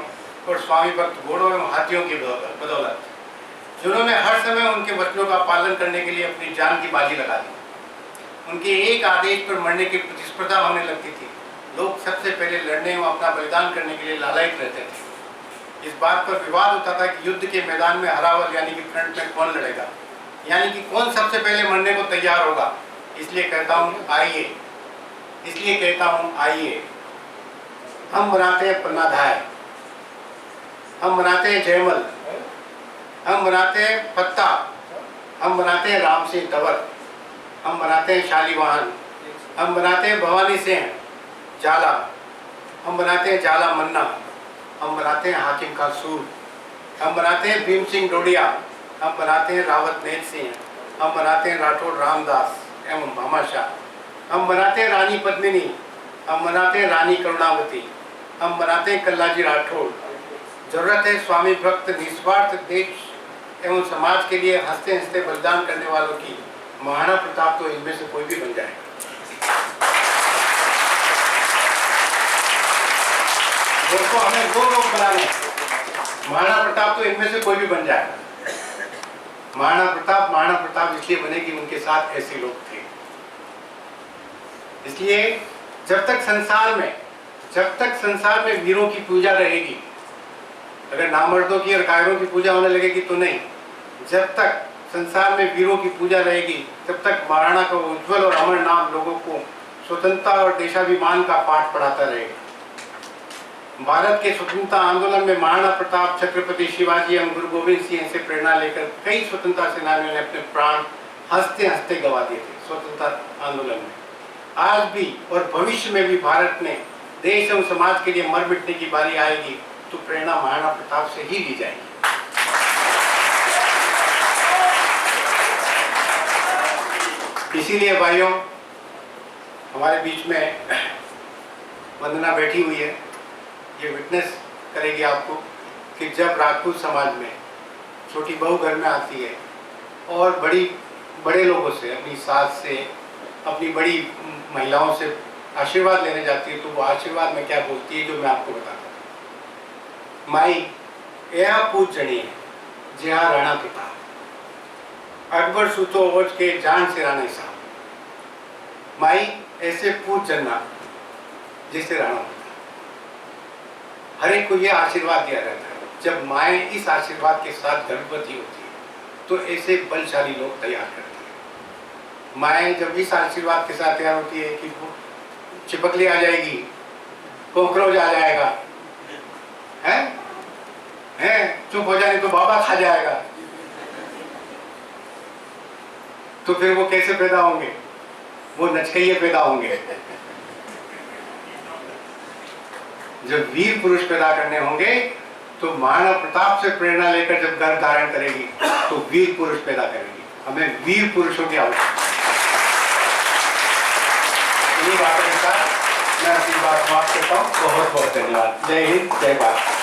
और स्वामी भक्त घोड़ों एवं हाथियों की बदौलत, जिन्होंने हर समय उनके वचनों का पालन करने के लिए अपनी जान की बाजी लगा दी। उनके एक आदेश पर मरने की प्रतिस्पर्धा होने लगती थी। लोग सबसे पहले लड़ने एवं अपना बलिदान करने के लिए लालायित रहते थे। इस बात पर विवाद होता था कि युद्ध के मैदान में हरावल यानी कि फ्रंट में कौन लड़ेगा, यानी कि कौन सबसे पहले मरने को तैयार होगा। इसलिए कहता हूँ आइए, हम बनाते हैं पन्नाधाय, हम बनाते हैं जयमल, हम बनाते हैं पत्ता, हम बनाते हैं राम सिंह तंवर, हम बनाते हैं शालीवाहन, हम बनाते हैं भवानी सिंह जाला, हम बनाते हैं जाला मन्ना, हम बनाते हैं हाकिम का सूर, हम बनाते हैं भीम सिंह डोडिया, हम बनाते हैं रावत नेत सिंह, हम बनाते हैं राठौड़ रामदास एवं भामाशाह, हम बनाते हैं रानी पद्मिनी, हम बनाते हैं रानी करुणावती, हम बनाते हैं कल्लाजी राठौड़। जरूरत है स्वामी भक्त निस्वार्थ देश एवं समाज के लिए हंसते हंसते बलिदान करने वालों की। महाराणा प्रताप तो इनमें से कोई भी बन जाएगा। दोस्तों, हमें वो लोग बनाने, महाराणा प्रताप तो इनमें से कोई भी बन जाएगा। महाराणा प्रताप इसलिए बने कि उनके साथ ऐसे लोग थे। इसलिए जब तक संसार में वीरों की पूजा रहेगी, अगर नामर्दों की और कायरों की पूजा होने लगेगी तो नहीं, जब तक संसार में वीरों की पूजा रहेगी तब तक महाराणा का उज्जवल और अमर नाम लोगों को स्वतंत्रता और देशाभिमान का पाठ पढ़ाता रहेगा। भारत के स्वतंत्रता आंदोलन में महाराणा प्रताप, छत्रपति शिवाजी एवं गुरु गोविंद सिंह से प्रेरणा लेकर कई स्वतंत्रता सेनानियों ने अपने प्राण हंसते हंसते गंवा दिए थे स्वतंत्रता आंदोलन में। आज भी और भविष्य में भी भारत में देश एवं समाज के लिए मर मिटने की बारी आएगी तो प्रेरणा महाराणा प्रताप से ही ली जाएगी। इसीलिए भाइयों, हमारे बीच में वंदना बैठी हुई है, ये विटनेस करेगी आपको कि जब राजपूत समाज में छोटी बहू घर में आती है और बड़े लोगों से, अपनी सास से, अपनी बड़ी महिलाओं से आशीर्वाद लेने जाती है तो वो आशीर्वाद में क्या बोलती है, जो मैं आपको बताता हूँ। माई यह पूछ जनी है जहाँ राणा पिता अकबर सूतो ओज के जान से राणा साहब। माई ऐसे पूछ जनना जिससे राणा पिता। हर एक को यह आशीर्वाद दिया जाता है। जब माएँ इस आशीर्वाद के साथ गर्भवती होती है तो ऐसे बलशाली लोग तैयार करती है। माएँ जब इस आशीर्वाद के साथ तैयार होती है कि वो चिपकली आ जाएगी, कॉकरोच आ जाएगा, चुप हो जाए तो बाबा खा जाएगा, तो फिर वो कैसे पैदा होंगे? वो नचकैये पैदा होंगे। जब वीर पुरुष पैदा करने होंगे तो महाराणा प्रताप से प्रेरणा लेकर जब गर्भ धारण करेगी तो वीर पुरुष पैदा करेगी। हमें वीर पुरुषों की आवश्यकता है। इन्हीं बातों के साथ मैं अपनी बात समाप्त करता हूँ। बहुत बहुत धन्यवाद। जय हिंद, जय भारत।